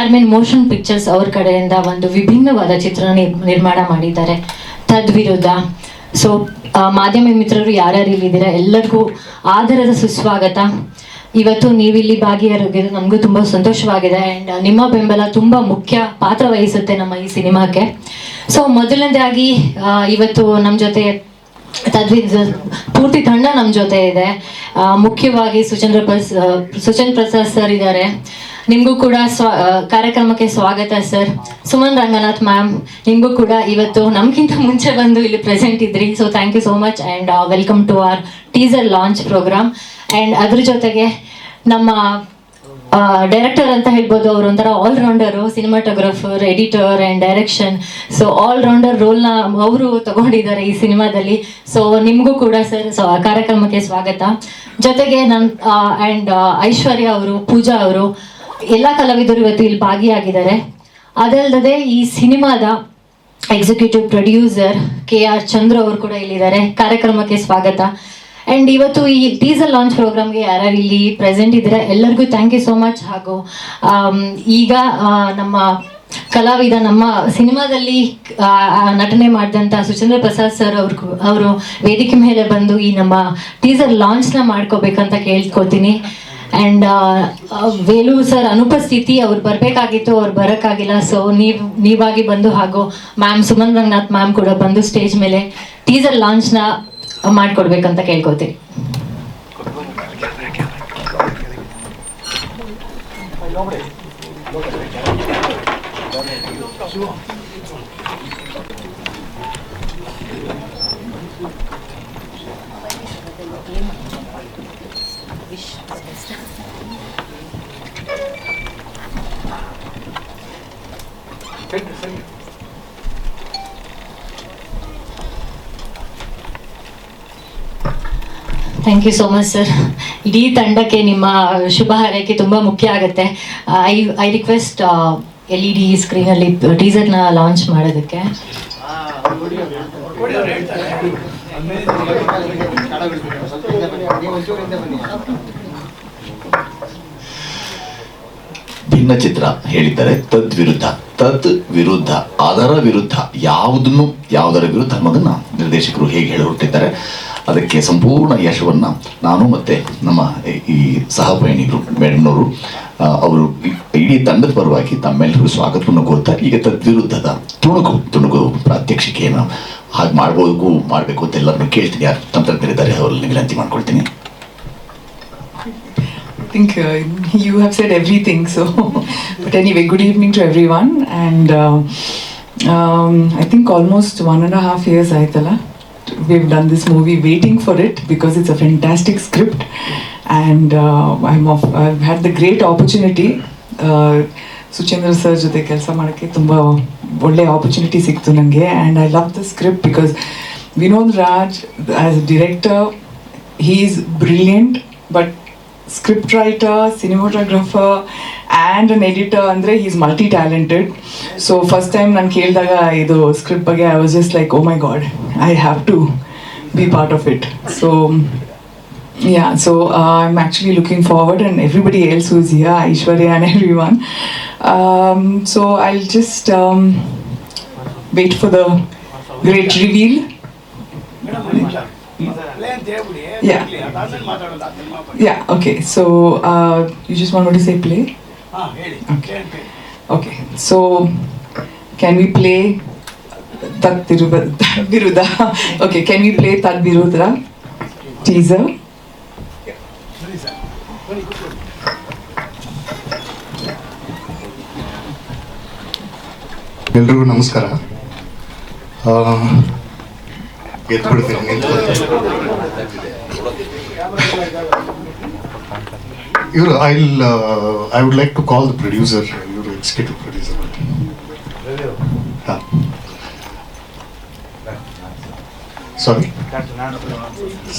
Carmen motion pictures ಅವ್ರ ಕಡೆಯಿಂದ ಒಂದು ವಿಭಿನ್ನವಾದ ಚಿತ್ರ ನಿರ್ಮಾಣ ಮಾಡಿದ್ದಾರೆ, ತದ್ವಿರುದ್ಧ. ಸೊ ಮಾಧ್ಯಮ ಮಿತ್ರರು ಯಾರ್ಯಾರು ಇಲ್ಲಿದ್ದೀರಾ ಎಲ್ಲರಿಗೂ ಆದರದ ಸುಸ್ವಾಗತ. ಇವತ್ತು ನೀವಿಲ್ಲಿ ಭಾಗಿಯಾಗಿದ್ದು ನಮಗೂ ತುಂಬ ಸಂತೋಷವಾಗಿದೆ. ಆ್ಯಂಡ್ ನಿಮ್ಮ ಬೆಂಬಲ ತುಂಬ ಮುಖ್ಯ ಪಾತ್ರ ವಹಿಸುತ್ತೆ ನಮ್ಮ ಈ ಸಿನಿಮಾಕ್ಕೆ. ಸೊ ಮೊದಲನೇದಾಗಿ ಇವತ್ತು ನಮ್ಮ ಜೊತೆ ಪೂರ್ತಿ ತಂಡ ನಮ್ಮ ಜೊತೆ ಇದೆ. ಮುಖ್ಯವಾಗಿ ಸುಚೇಂದ್ರ ಪ್ರಸಾದ್ ಸರ್ ಇದ್ದಾರೆ. ನಿಮಗೂ ಕೂಡ ಕಾರ್ಯಕ್ರಮಕ್ಕೆ ಸ್ವಾಗತ ಸರ್. ಸುಮನ್ ರಂಗನಾಥ್ ಮ್ಯಾಮ್, ನಿಮಗೂ ಕೂಡ ಇವತ್ತು ನಮಗಿಂತ ಮುಂಚೆ ಬಂದು ಇಲ್ಲಿ ಪ್ರೆಸೆಂಟ್ ಇದ್ರಿ. So thank you so much and welcome to our teaser launch program. And ಅದ್ರ ಜೊತೆಗೆ ನಮ್ಮ ಡೈರೆಕ್ಟರ್ ಅಂತ ಹೇಳ್ಬೋದು, ಅವರು ಒಂಥರ all rounder, cinematographer, editor and direction. So all rounder ರೋಲ್ನ ಅವರು ತಗೊಂಡಿದ್ದಾರೆ ಈ ಸಿನಿಮಾದಲ್ಲಿ. ಸೊ ನಿಮಗೂ ಕೂಡ ಸರ್ ಕಾರ್ಯಕ್ರಮಕ್ಕೆ ಸ್ವಾಗತ. ಜೊತೆಗೆ ಆ್ಯಂಡ್ ಐಶ್ವರ್ಯ ಅವರು, ಪೂಜಾ ಅವರು, ಎಲ್ಲ ಕಲಾವಿದರು ಇವತ್ತು ಇಲ್ಲಿ ಭಾಗಿಯಾಗಿದ್ದಾರೆ. ಅದಲ್ಲದೆ ಈ ಸಿನಿಮಾದ ಎಕ್ಸಿಕ್ಯೂಟಿವ್ ಪ್ರೊಡ್ಯೂಸರ್ KR ಚಂದ್ರ ಅವರು ಕೂಡ ಇಲ್ಲಿದ್ದಾರೆ. ಕಾರ್ಯಕ್ರಮಕ್ಕೆ ಸ್ವಾಗತ. ಆ್ಯಂಡ್ ಇವತ್ತು ಈ ಟೀಸರ್ ಲಾಂಚ್ ಪ್ರೋಗ್ರಾಮ್ಗೆ ಯಾರ್ಯಾರು ಇಲ್ಲಿ ಪ್ರೆಸೆಂಟ್ ಇದ್ದಾರೆ ಎಲ್ಲರಿಗೂ ಥ್ಯಾಂಕ್ ಯು ಸೋ ಮಚ್. ಹಾಗೂ ಈಗ ನಮ್ಮ ಕಲಾವಿದ, ನಮ್ಮ ಸಿನಿಮಾದಲ್ಲಿ ನಟನೆ ಮಾಡಿದಂಥ ಸುಚೇಂದ್ರ ಪ್ರಸಾದ್ ಸರ್ ಅವರು ವೇದಿಕೆ ಮೇಲೆ ಬಂದು ಈ ನಮ್ಮ ಟೀಸರ್ ಲಾಂಚ್ನ ಮಾಡ್ಕೋಬೇಕಂತ ಕೇಳ್ಕೊತೀನಿ. ಆ್ಯಂಡ್ ವೇಲು ಸರ್ ಅನುಪಸ್ಥಿತಿ, ಅವ್ರು ಬರಬೇಕಾಗಿತ್ತು, ಅವ್ರು ಬರೋಕ್ಕಾಗಿಲ್ಲ. ಸೊ ನೀವಾಗಿ ಬಂದು, ಹಾಗೂ ಮ್ಯಾಮ್ ಸುಮನ್ ರಂಗನಾಥ್ ಮ್ಯಾಮ್ ಕೂಡ ಬಂದು ಸ್ಟೇಜ್ ಮೇಲೆ ಟೀಸರ್ ಲಾಂಚ್ನ ಮಾಡ್ಕೊಡ್ಬೇಕಂತ ಕೇಳ್ಕೊತೀನಿ. Thank you so much sir. ಇಡೀ ತಂಡಕ್ಕೆ ನಿಮ್ಮ ಶುಭ ಹಾರೈಕೆ ತುಂಬ ಮುಖ್ಯ ಆಗುತ್ತೆ. ಐ ರಿಕ್ವೆಸ್ಟ್ LED ಸ್ಕ್ರೀನಲ್ಲಿ ಟೀಸರ್ನ ಲಾಂಚ್ ಮಾಡೋದಕ್ಕೆ. ಭಿನ್ನ ಚಿತ್ರ ಹೇಳಿದ್ದಾರೆ, ತದ್ ವಿರುದ್ಧ, ಅದರ ವಿರುದ್ಧ, ಯಾವುದರ ವಿರುದ್ಧ ಅನ್ನೋದನ್ನ ನಿರ್ದೇಶಕರು ಹೇಗೆ ಹೇಳಿ ಹೊರಟಿದ್ದಾರೆ. ಅದಕ್ಕೆ ಸಂಪೂರ್ಣ ಯಶವನ್ನು ನಾನು ಮತ್ತು ನಮ್ಮ ಈ ಸಹಪಯಣಿಗರು ಮೇಡಮ್ನವರು ಅವರು ಇಡೀ ತಂಡದ ಪರವಾಗಿ ತಮ್ಮೆಲ್ಲರಿಗೂ ಸ್ವಾಗತವನ್ನು ಕೋರ್ತಾ, ಈಗ ತದ್ವಿರುದ್ಧದ ತುಣುಕು ಪ್ರಾತ್ಯಕ್ಷಿಕೆಯನ್ನು ಹಾಗೆ ಮಾಡಬೇಕು ಅಂತ ಎಲ್ಲರನ್ನು ಕೇಳ್ತೀನಿ. ಯಾರು ತಂತ್ರಜ್ಞರಿದ್ದಾರೆ ಅವರಲ್ಲಿ ವಿನಂತಿ ಮಾಡ್ಕೊಳ್ತೀನಿ. I think you have said everything, so but anyway, good evening to everyone. And I think almost 1.5 years aitala we've done this movie, waiting for it because it's a fantastic script. And I've had the great opportunity Suchendra sir ಜೊತೆ ಕೆಲಸ ಮಾಡೋಕ್ಕೆ ತುಂಬ ಒಳ್ಳೆ opportunity ಸಿಕ್ತು ನನಗೆ. And I love the script because Vinod Raj as a director, he is brilliant. But script writer, cinematographer and an editor ಅಂದರೆ he is multi talented. So first time ನಾನು ಕೇಳಿದಾಗ ಇದು ಸ್ಕ್ರಿಪ್ಟ್ ಬಗ್ಗೆ I was just like, oh my God, I have to be part of it. So yeah, so I'm actually looking forward, and everybody else who's here, Aishwarya and everyone. So I'll just wait for the great reveal. Yeah, okay. So you just want me to say play? Okay. So can we play Tad Virudha? Okay, can we play Tad Virudha teaser? ಎಲ್ರಿಗೂ ನಮಸ್ಕಾರ. ಇವರು I would like to call the producer, ಇವರು executive producer. Sorry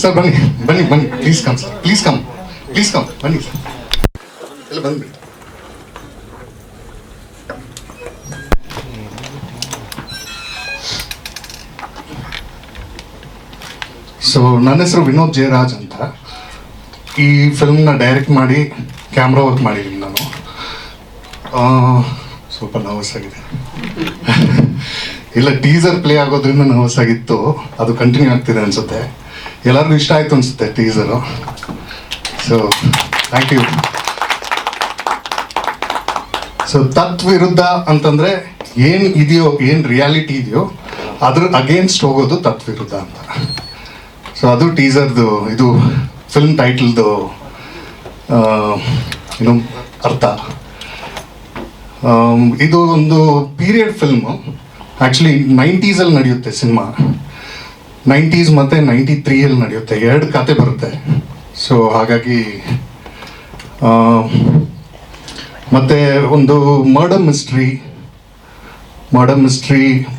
sir, ಬನ್ನಿ please come sir, please come ಬನ್ನಿ sir, ಎಲ್ಲ ಬಂದ್ಬಿಡಿ. So ನನ್ನ ಹೆಸರು ವಿನೋದ್ ಜಯರಾಜ್ ಅಂತ. ಈ ಫಿಲ್ಮ್ನ ಡೈರೆಕ್ಟ್ ಮಾಡಿ ಕ್ಯಾಮ್ರಾ ವರ್ಕ್ ಮಾಡಿದ್ದೀನಿ ನಾನು. ಸ್ವಲ್ಪ ನರ್ವಸ್ ಆಗಿದೆ. ಇಲ್ಲ, ಟೀಸರ್ ಪ್ಲೇ ಆಗೋದ್ರಿಂದ ನರ್ವಸ್ ಆಗಿತ್ತು. ಅದು ಕಂಟಿನ್ಯೂ ಆಗ್ತಿದೆ ಅನ್ಸುತ್ತೆ. ಎಲ್ಲರಿಗೂ ಇಷ್ಟ ಆಯ್ತು ಅನ್ಸುತ್ತೆ teaser. So thank you. So ತತ್ವಿರುದ್ಧ ಅಂತಂದ್ರೆ ಏನ್ ಇದೆಯೋ, ಏನ್ ರಿಯಾಲಿಟಿ ಇದೆಯೋ ಅದ್ರ ಅಗೇನ್ಸ್ಟ್ ಹೋಗೋದು ತತ್ವಿರುದ್ಧ ಅಂತ. ಸೊ ಅದು ಟೀಸರ್ದು, ಇದು ಫಿಲ್ಮ್ ಟೈಟಲ್ದು ಏನು ಅರ್ಥ. ಇದು ಒಂದು ಪೀರಿಯಡ್ ಫಿಲ್ಮು. ಆ್ಯಕ್ಚುಲಿ 90s ನಡೆಯುತ್ತೆ ಸಿನಿಮಾ. 90s ಮತ್ತು 93 ನಡೆಯುತ್ತೆ. 2 ಕತೆ ಬರುತ್ತೆ. ಸೊ ಹಾಗಾಗಿ ಮತ್ತು ಒಂದು ಮರ್ಡರ್ ಮಿಸ್ಟ್ರಿ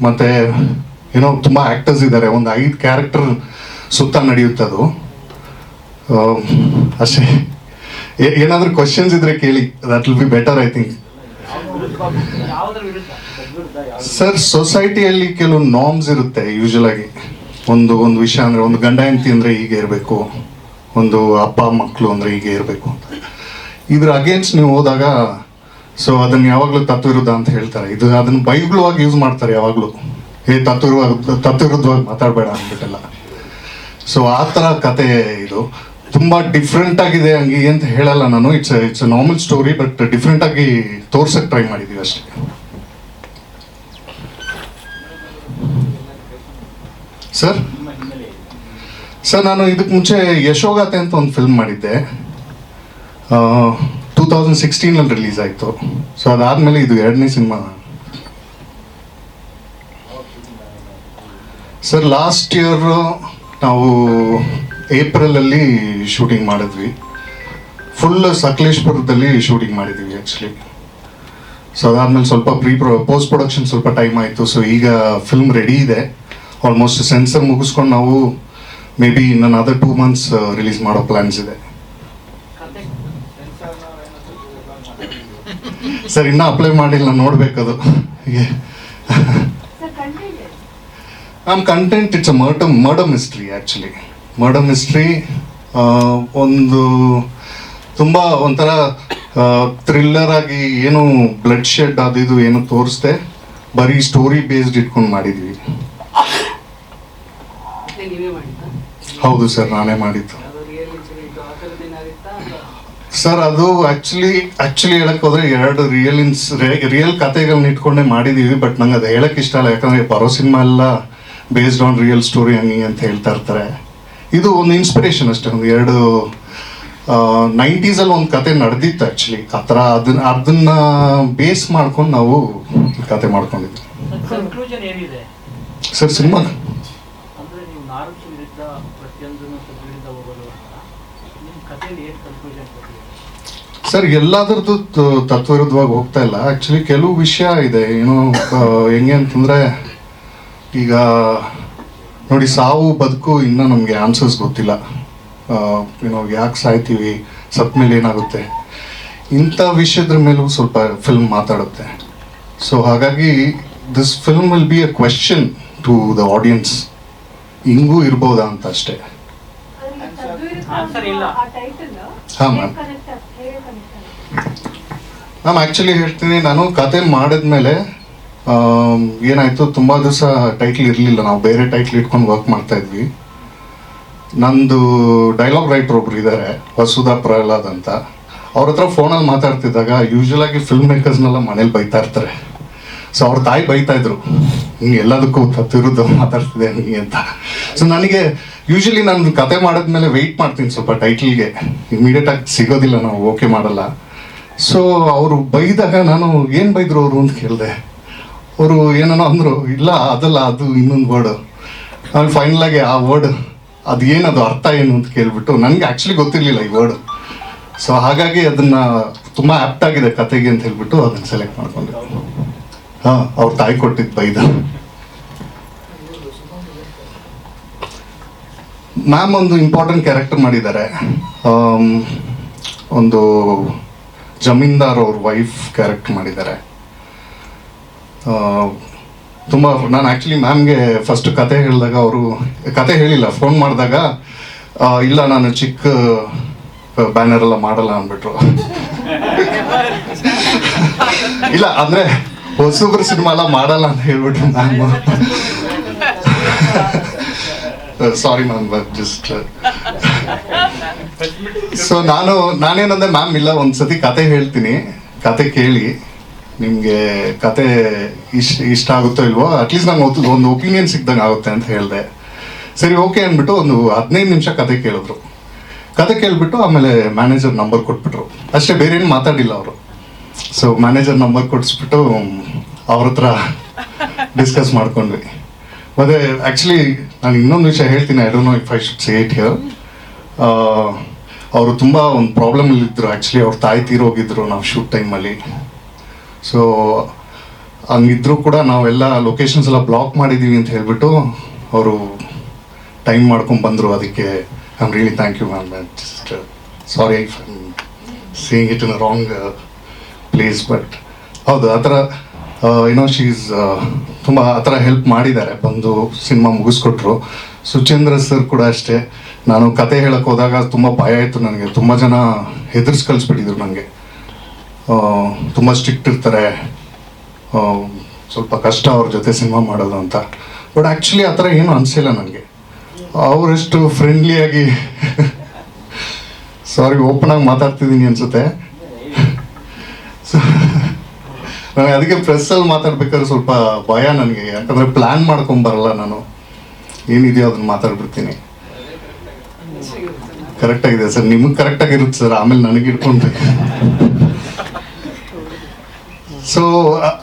ಮತ್ತು ಏನೋ ತುಂಬ ಆ್ಯಕ್ಟರ್ಸ್ ಇದ್ದಾರೆ. ಒಂದು 5 ಕ್ಯಾರೆಕ್ಟರ್ ಸುತ್ತ ನಡೆಯುತ್ತೆ ಅದು. ಅಷ್ಟೇ. ಏನಾದರೂ ಕ್ವಶನ್ಸ್ ಇದ್ರೆ ಕೇಳಿ, that will be better I think. Sir, ಸೊಸೈಟಿಯಲ್ಲಿ ಕೆಲವು ನಾರ್ಮ್ಸ್ ಇರುತ್ತೆ ಯೂಶುವಲ್ ಆಗಿ. ಒಂದು ವಿಷಯ ಅಂದರೆ, ಒಂದು ಗಂಡ ಹೆಂಡತಿ ಅಂದರೆ ಹೀಗೆ ಇರಬೇಕು, ಒಂದು ಅಪ್ಪ ಮಕ್ಕಳು ಅಂದರೆ ಹೀಗೆ ಇರಬೇಕು ಅಂತ. ಇದ್ರ ಅಗೇನ್ಸ್ಟ್ ನೀವು ಹೋದಾಗ ಸೊ ಅದನ್ನು ಯಾವಾಗಲೂ ತತ್ವಿರುದ್ಧ ಅಂತ ಹೇಳ್ತಾರೆ. ಅದನ್ನು ಬೈಗುಳವಾಗಿ ಯೂಸ್ ಮಾಡ್ತಾರೆ ಯಾವಾಗಲೂ. ತತ್ವಿರುದ್ಧವಾಗಿ ಮಾತಾಡಬೇಡ ಅಂದ್ಬಿಟ್ಟೆಲ್ಲ. ಸೊ ಆ ಥರ ಕತೆ ಇದು. ತುಂಬ ಡಿಫ್ರೆಂಟ್ ಆಗಿದೆ ಹಂಗೆ ಅಂತ ಹೇಳಲ್ಲ ನಾನು. It's a normal story, but different ಆಗಿ ತೋರ್ಸಕ್ಕೆ ಟ್ರೈ ಮಾಡಿದ್ದೀವಿ ಅಷ್ಟೇ. ಸರ್ ನಾನು ಇದಕ್ಕೆ ಮುಂಚೆ ಯಶೋಗಾಥೆ ಅಂತ ಒಂದು ಫಿಲ್ಮ್ ಮಾಡಿದ್ದೆ. 2016 ರಿಲೀಸ್ ಆಯಿತು. ಸೊ ಅದಾದಮೇಲೆ ಇದು 2ನೇ ಸಿನಿಮಾ. ಸರ್, ಲಾಸ್ಟ್ ಇಯರ್ ನಾವು ಏಪ್ರಿಲಲ್ಲಿ ಶೂಟಿಂಗ್ ಮಾಡಿದ್ವಿ. ಫುಲ್ ಸಕಲೇಶ್ಪುರದಲ್ಲಿ ಶೂಟಿಂಗ್ ಮಾಡಿದ್ವಿ ಆ್ಯಕ್ಚುಲಿ. ಸೊ ಅದಾದಮೇಲೆ ಸ್ವಲ್ಪ ಪೋಸ್ಟ್ ಪ್ರೊಡಕ್ಷನ್ ಸ್ವಲ್ಪ ಟೈಮ್ ಆಯಿತು. ಸೊ ಈಗ ಫಿಲ್ಮ್ ರೆಡಿ ಇದೆ. ಆಲ್ಮೋಸ್ಟ್ ಸೆನ್ಸರ್ ಮುಗಿಸ್ಕೊಂಡು ನಾವು may be in other 2 months release ಮಾಡೋ ಪ್ಲ್ಯಾನ್ಸ್ ಇದೆ. ಸರ್, ಇನ್ನೂ ಅಪ್ಲೈ ಮಾಡಿಲ್ಲ, ನೋಡಬೇಕದು. Content it's a murder mystery actually. Murder mystery ಒಂದು ತುಂಬ ಒಂಥರ ಥ್ರಿಲ್ಲರ್ ಆಗಿ, ಏನು ಬ್ಲಡ್ ಶೆಡ್ ಅದು ಇದು ಏನು ತೋರಿಸ್ದೆ, ಬರೀ ಸ್ಟೋರಿ ಬೇಸ್ಡ್ ಇಟ್ಕೊಂಡು ಮಾಡಿದ್ವಿ. ಹೌದು ಸರ್, ನಾನೇ ಮಾಡಿದ್ದು. ಸರ್, ಅದು ಆ್ಯಕ್ಚುಲಿ ಹೇಳಕ್ಕೆ ಹೋದರೆ 2 ರಿಯಲ್ ಕಥೆಗಳನ್ನ ಇಟ್ಕೊಂಡೇ ಮಾಡಿದ್ದೀವಿ. ಬಟ್ ನಂಗೆ ಅದು ಹೇಳಕ್ಕೆ ಇಷ್ಟ ಇಲ್ಲ, ಯಾಕಂದರೆ ಬರೋ ಸಿನಿಮಾ ಎಲ್ಲ ಬೇಸ್ಡ್ ಆನ್ ರಿಯಲ್ ಸ್ಟೋರಿ ಹಂಗೆ ಅಂತ ಹೇಳ್ತಾ ಇರ್ತಾರೆ. ಇದು ಒಂದು ಇನ್ಸ್ಪಿರೇಷನ್ ಅಷ್ಟೇ. ಒಂದು 2 90s ಒಂದು ಕತೆ ನಡೆದಿತ್ತು ಆ್ಯಕ್ಚುಲಿ. ಆ ಥರ ಅದನ್ನ ಬೇಸ್ ಮಾಡ್ಕೊಂಡು ನಾವು ಕತೆ ಮಾಡ್ಕೊಂಡಿದ್ವಿ. ಸರ್, ಸಿನಿಮಾ ಸರ್ ಎಲ್ಲದರದ್ದು ತತ್ವವಿರುದ್ಧವಾಗಿ ಹೋಗ್ತಾ ಇಲ್ಲ. ಆ್ಯಕ್ಚುಲಿ ಕೆಲವು ವಿಷಯ ಇದೆ, ಏನೋ ಹೆಂಗೆ ಅಂತಂದರೆ, ಈಗ ನೋಡಿ, ಸಾವು ಬದುಕು ಇನ್ನೂ ನಮಗೆ ಆನ್ಸರ್ಸ್ ಗೊತ್ತಿಲ್ಲ. ಏನೋ ಯಾಕೆ ಸಾಯ್ತೀವಿ, ಸತ್ತ ಮೇಲೆ ಏನಾಗುತ್ತೆ, ಇಂಥ ವಿಷಯದ್ರ ಮೇಲೂ ಸ್ವಲ್ಪ ಫಿಲ್ಮ್ ಮಾತಾಡುತ್ತೆ. ಸೊ ಹಾಗಾಗಿ this film will be a question to the audience, ಹಿಂಗೂ ಇರ್ಬೋದಾ ಅಂತ ಅಷ್ಟೇ. ಹಾಂ ಮ್ಯಾಮ್. ಆ್ಯಕ್ಚುಲಿ ಹೇಳ್ತೀನಿ, ನಾನು ಕತೆ ಮಾಡಿದ್ಮೇಲೆ ಏನಾಯಿತು, ತುಂಬ ದಿವಸ ಟೈಟ್ಲ್ ಇರಲಿಲ್ಲ. ನಾವು ಬೇರೆ ಟೈಟ್ಲ್ ಇಟ್ಕೊಂಡು ವರ್ಕ್ ಮಾಡ್ತಾ ಇದ್ವಿ. ನಂದು ಡೈಲಾಗ್ ರೈಟರ್ ಒಬ್ರು ಇದ್ದಾರೆ, ವಸುಧಾ ಪ್ರಹ್ಲಾದ್ ಅಂತ. ಅವ್ರ ಹತ್ರ ಫೋನಲ್ಲಿ ಮಾತಾಡ್ತಿದ್ದಾಗ ಯೂಶುವಲ್ ಆಗಿ ಫಿಲ್ಮ್ ಮೇಕರ್ಸ್ನೆಲ್ಲ ಮನೇಲಿ ಬೈತಾ ಇರ್ತಾರೆ. ಸೊ ಅವ್ರ ತಾಯಿ ಬೈತಾ ಇದ್ರು, ಹಿಂಗೆ ಎಲ್ಲದಕ್ಕೂ ತತ್ತಿರೋದು ಮಾತಾಡ್ತಿದೆ ಹಂಗೆ ಅಂತ. ಸೊ ನನಗೆ ಯೂಶಲಿ ನಾನು ಕತೆ ಮಾಡಿದ್ಮೇಲೆ ವೆಯ್ಟ್ ಮಾಡ್ತೀನಿ ಸ್ವಲ್ಪ ಟೈಟ್ಲಿಗೆ. ಇಮಿಡಿಯೇಟಾಗಿ ಸಿಗೋದಿಲ್ಲ, ನಾವು ಓಕೆ ಮಾಡಲ್ಲ. ಸೊ ಅವರು ಬೈದಾಗ ನಾನು ಏನು ಬೈದ್ರು ಅವರು ಅಂತ ಕೇಳಿದೆ. ಅವರು ಏನೋ ಅಂದರು, ಇಲ್ಲ ಅದಲ್ಲ, ಅದು ಇನ್ನೊಂದು ವರ್ಡು. ಆಮೇಲೆ ಫೈನಲಾಗಿ ಆ ವರ್ಡ್ ಅದು ಏನದು ಅರ್ಥ ಏನು ಅಂತ ಕೇಳಿಬಿಟ್ಟು, ನನಗೆ ಆ್ಯಕ್ಚುಲಿ ಗೊತ್ತಿರಲಿಲ್ಲ ಈ ವರ್ಡು. ಸೊ ಹಾಗಾಗಿ ಅದನ್ನು ತುಂಬ ಆ್ಯಪ್ಟ್ ಆಗಿದೆ ಕತೆಗೆ ಅಂತ ಹೇಳ್ಬಿಟ್ಟು ಅದನ್ನು ಸೆಲೆಕ್ಟ್ ಮಾಡ್ಕೊಂಡೆ. ಹಾಂ, ಅವ್ರ ತಾಯಿ ಕೊಟ್ಟಿದ್ದು ಬೈದ. ಮ್ಯಾಮ್ ಒಂದು ಇಂಪಾರ್ಟೆಂಟ್ ಕ್ಯಾರೆಕ್ಟರ್ ಮಾಡಿದ್ದಾರೆ. ಒಂದು ಜಮೀನ್ದಾರ್ ಅವ್ರ ವೈಫ್ ಕ್ಯಾರೆಕ್ಟರ್ ಮಾಡಿದ್ದಾರೆ. ತುಂಬ ನಾನು ಆ್ಯಕ್ಚುಲಿ ಮ್ಯಾಮ್ಗೆ ಫಸ್ಟ್ ಕತೆ ಹೇಳಿದಾಗ, ಅವರು ಕತೆ ಹೇಳಿಲ್ಲ, ಫೋನ್ ಮಾಡಿದಾಗ ಇಲ್ಲ ನಾನು ಚಿಕ್ಕ ಬ್ಯಾನರ್ ಎಲ್ಲ ಮಾಡಲ್ಲ ಅಂದ್ಬಿಟ್ರು. ಇಲ್ಲ ಅಂದ್ರೆ ಹೊಸಬ್ರು ಸಿನಿಮಾ ಎಲ್ಲ ಮಾಡಲ್ಲ ಅಂತ ಹೇಳ್ಬಿಟ್ರು ma'am. Sorry ma'am, but just so ನಾನೇನಂದ್ರೆ ಮ್ಯಾಮ್ ಇಲ್ಲ ಒಂದ್ಸತಿ ಕತೆ ಹೇಳ್ತೀನಿ, ಕತೆ ಕೇಳಿ ನಿಮಗೆ ಕತೆ ಇಷ್ಟ ಆಗುತ್ತೋ ಇಲ್ವೋ, ಅಟ್ಲೀಸ್ಟ್ ನಂಗೆ ಒಂದು ಒಪಿನಿಯನ್ ಸಿಕ್ದಂಗೆ ಆಗುತ್ತೆ ಅಂತ ಹೇಳಿದೆ. ಸರಿ ಓಕೆ ಅಂದ್ಬಿಟ್ಟು ಒಂದು 15 ನಿಮಿಷ ಕತೆ ಕೇಳಿದ್ರು. ಕತೆ ಕೇಳಿಬಿಟ್ಟು ಆಮೇಲೆ ಮ್ಯಾನೇಜರ್ ನಂಬರ್ ಕೊಟ್ಬಿಟ್ರು ಅಷ್ಟೇ, ಬೇರೆ ಏನು ಮಾತಾಡಿಲ್ಲ ಅವರು. ಸೊ ಮ್ಯಾನೇಜರ್ ನಂಬರ್ ಕೊಡಿಸ್ಬಿಟ್ಟು ಅವ್ರ ಹತ್ರ ಡಿಸ್ಕಸ್ ಮಾಡ್ಕೊಂಡ್ವಿ. ಮತ್ತೆ ಆ್ಯಕ್ಚುಲಿ ನಾನು ಇನ್ನೊಂದು ವಿಷಯ ಹೇಳ್ತೀನಿ, I don't know if I should say it here. ಅವರು ತುಂಬ ಒಂದು ಪ್ರಾಬ್ಲಮಲ್ಲಿದ್ದರು. ಆ್ಯಕ್ಚುಲಿ ಅವ್ರ ತಾಯಿ ತೀರೋಗಿದ್ರು ನಾವು ಶೂಟ್ ಟೈಮಲ್ಲಿ. ಸೊ ಹಂಗಿದ್ರು ಕೂಡ ನಾವೆಲ್ಲ ಲೊಕೇಶನ್ಸ್ ಎಲ್ಲ ಬ್ಲಾಕ್ ಮಾಡಿದ್ದೀವಿ ಅಂತ ಹೇಳ್ಬಿಟ್ಟು ಅವರು ಟೈಮ್ ಮಾಡ್ಕೊಂಡು ಬಂದರು. ಅದಕ್ಕೆ I am really thank you ma'am. Just sorry if I am seeing it in a wrong place, but ಹೌದು ಆ ಥರ ಏನೋ ಶೀಸ್ ತುಂಬ ಆ ಥರ ಹೆಲ್ಪ್ ಮಾಡಿದ್ದಾರೆ, ಬಂದು ಸಿನಿಮಾ ಮುಗಿಸ್ಕೊಟ್ರು. ಸುಚೇಂದ್ರ ಸರ್ ಕೂಡ ಅಷ್ಟೇ. ನಾನು ಕತೆ ಹೇಳಕ್ಕೆ ಹೋದಾಗ ತುಂಬ ಭಯ ಆಯಿತು ನನಗೆ. ತುಂಬ ಜನ ಹೆದರ್ಸ್ ಕಳಿಸ್ಬಿಟ್ಟಿದ್ರು ನನಗೆ, ತುಂಬ ಸ್ಟ್ರಿಕ್ಟ್ ಇರ್ತಾರೆ, ಸ್ವಲ್ಪ ಕಷ್ಟ ಅವ್ರ ಜೊತೆ ಸಿನಿಮಾ ಮಾಡೋದು ಅಂತ. ಬಟ್ ಆ್ಯಕ್ಚುಲಿ ಆ ಥರ ಏನೂ ಅನಿಸಿಲ್ಲ ನನಗೆ. ಅವರೆಷ್ಟು ಫ್ರೆಂಡ್ಲಿಯಾಗಿ ಸಾರಿ ಓಪನ್ ಆಗಿ ಮಾತಾಡ್ತಿದ್ದೀನಿ ಅನಿಸುತ್ತೆ. ನನಗೆ ಅದಕ್ಕೆ ಪ್ರೆಸ್ಸಲ್ಲಿ ಮಾತಾಡ್ಬೇಕಾದ್ರೆ ಸ್ವಲ್ಪ ಭಯ ನನಗೆ, ಯಾಕಂದರೆ ಪ್ಲ್ಯಾನ್ ಮಾಡ್ಕೊಂಬರಲ್ಲ ನಾನು, ಏನಿದೆಯೋ ಅದನ್ನು ಮಾತಾಡ್ಬಿಡ್ತೀನಿ. ಕರೆಕ್ಟಾಗಿದೆ ಸರ್, ನಿಮಗೆ ಕರೆಕ್ಟಾಗಿರುತ್ತೆ ಸರ್, ಆಮೇಲೆ ನನಗೆ ಇಟ್ಕೊಂಡ್ರೆ. ಸೊ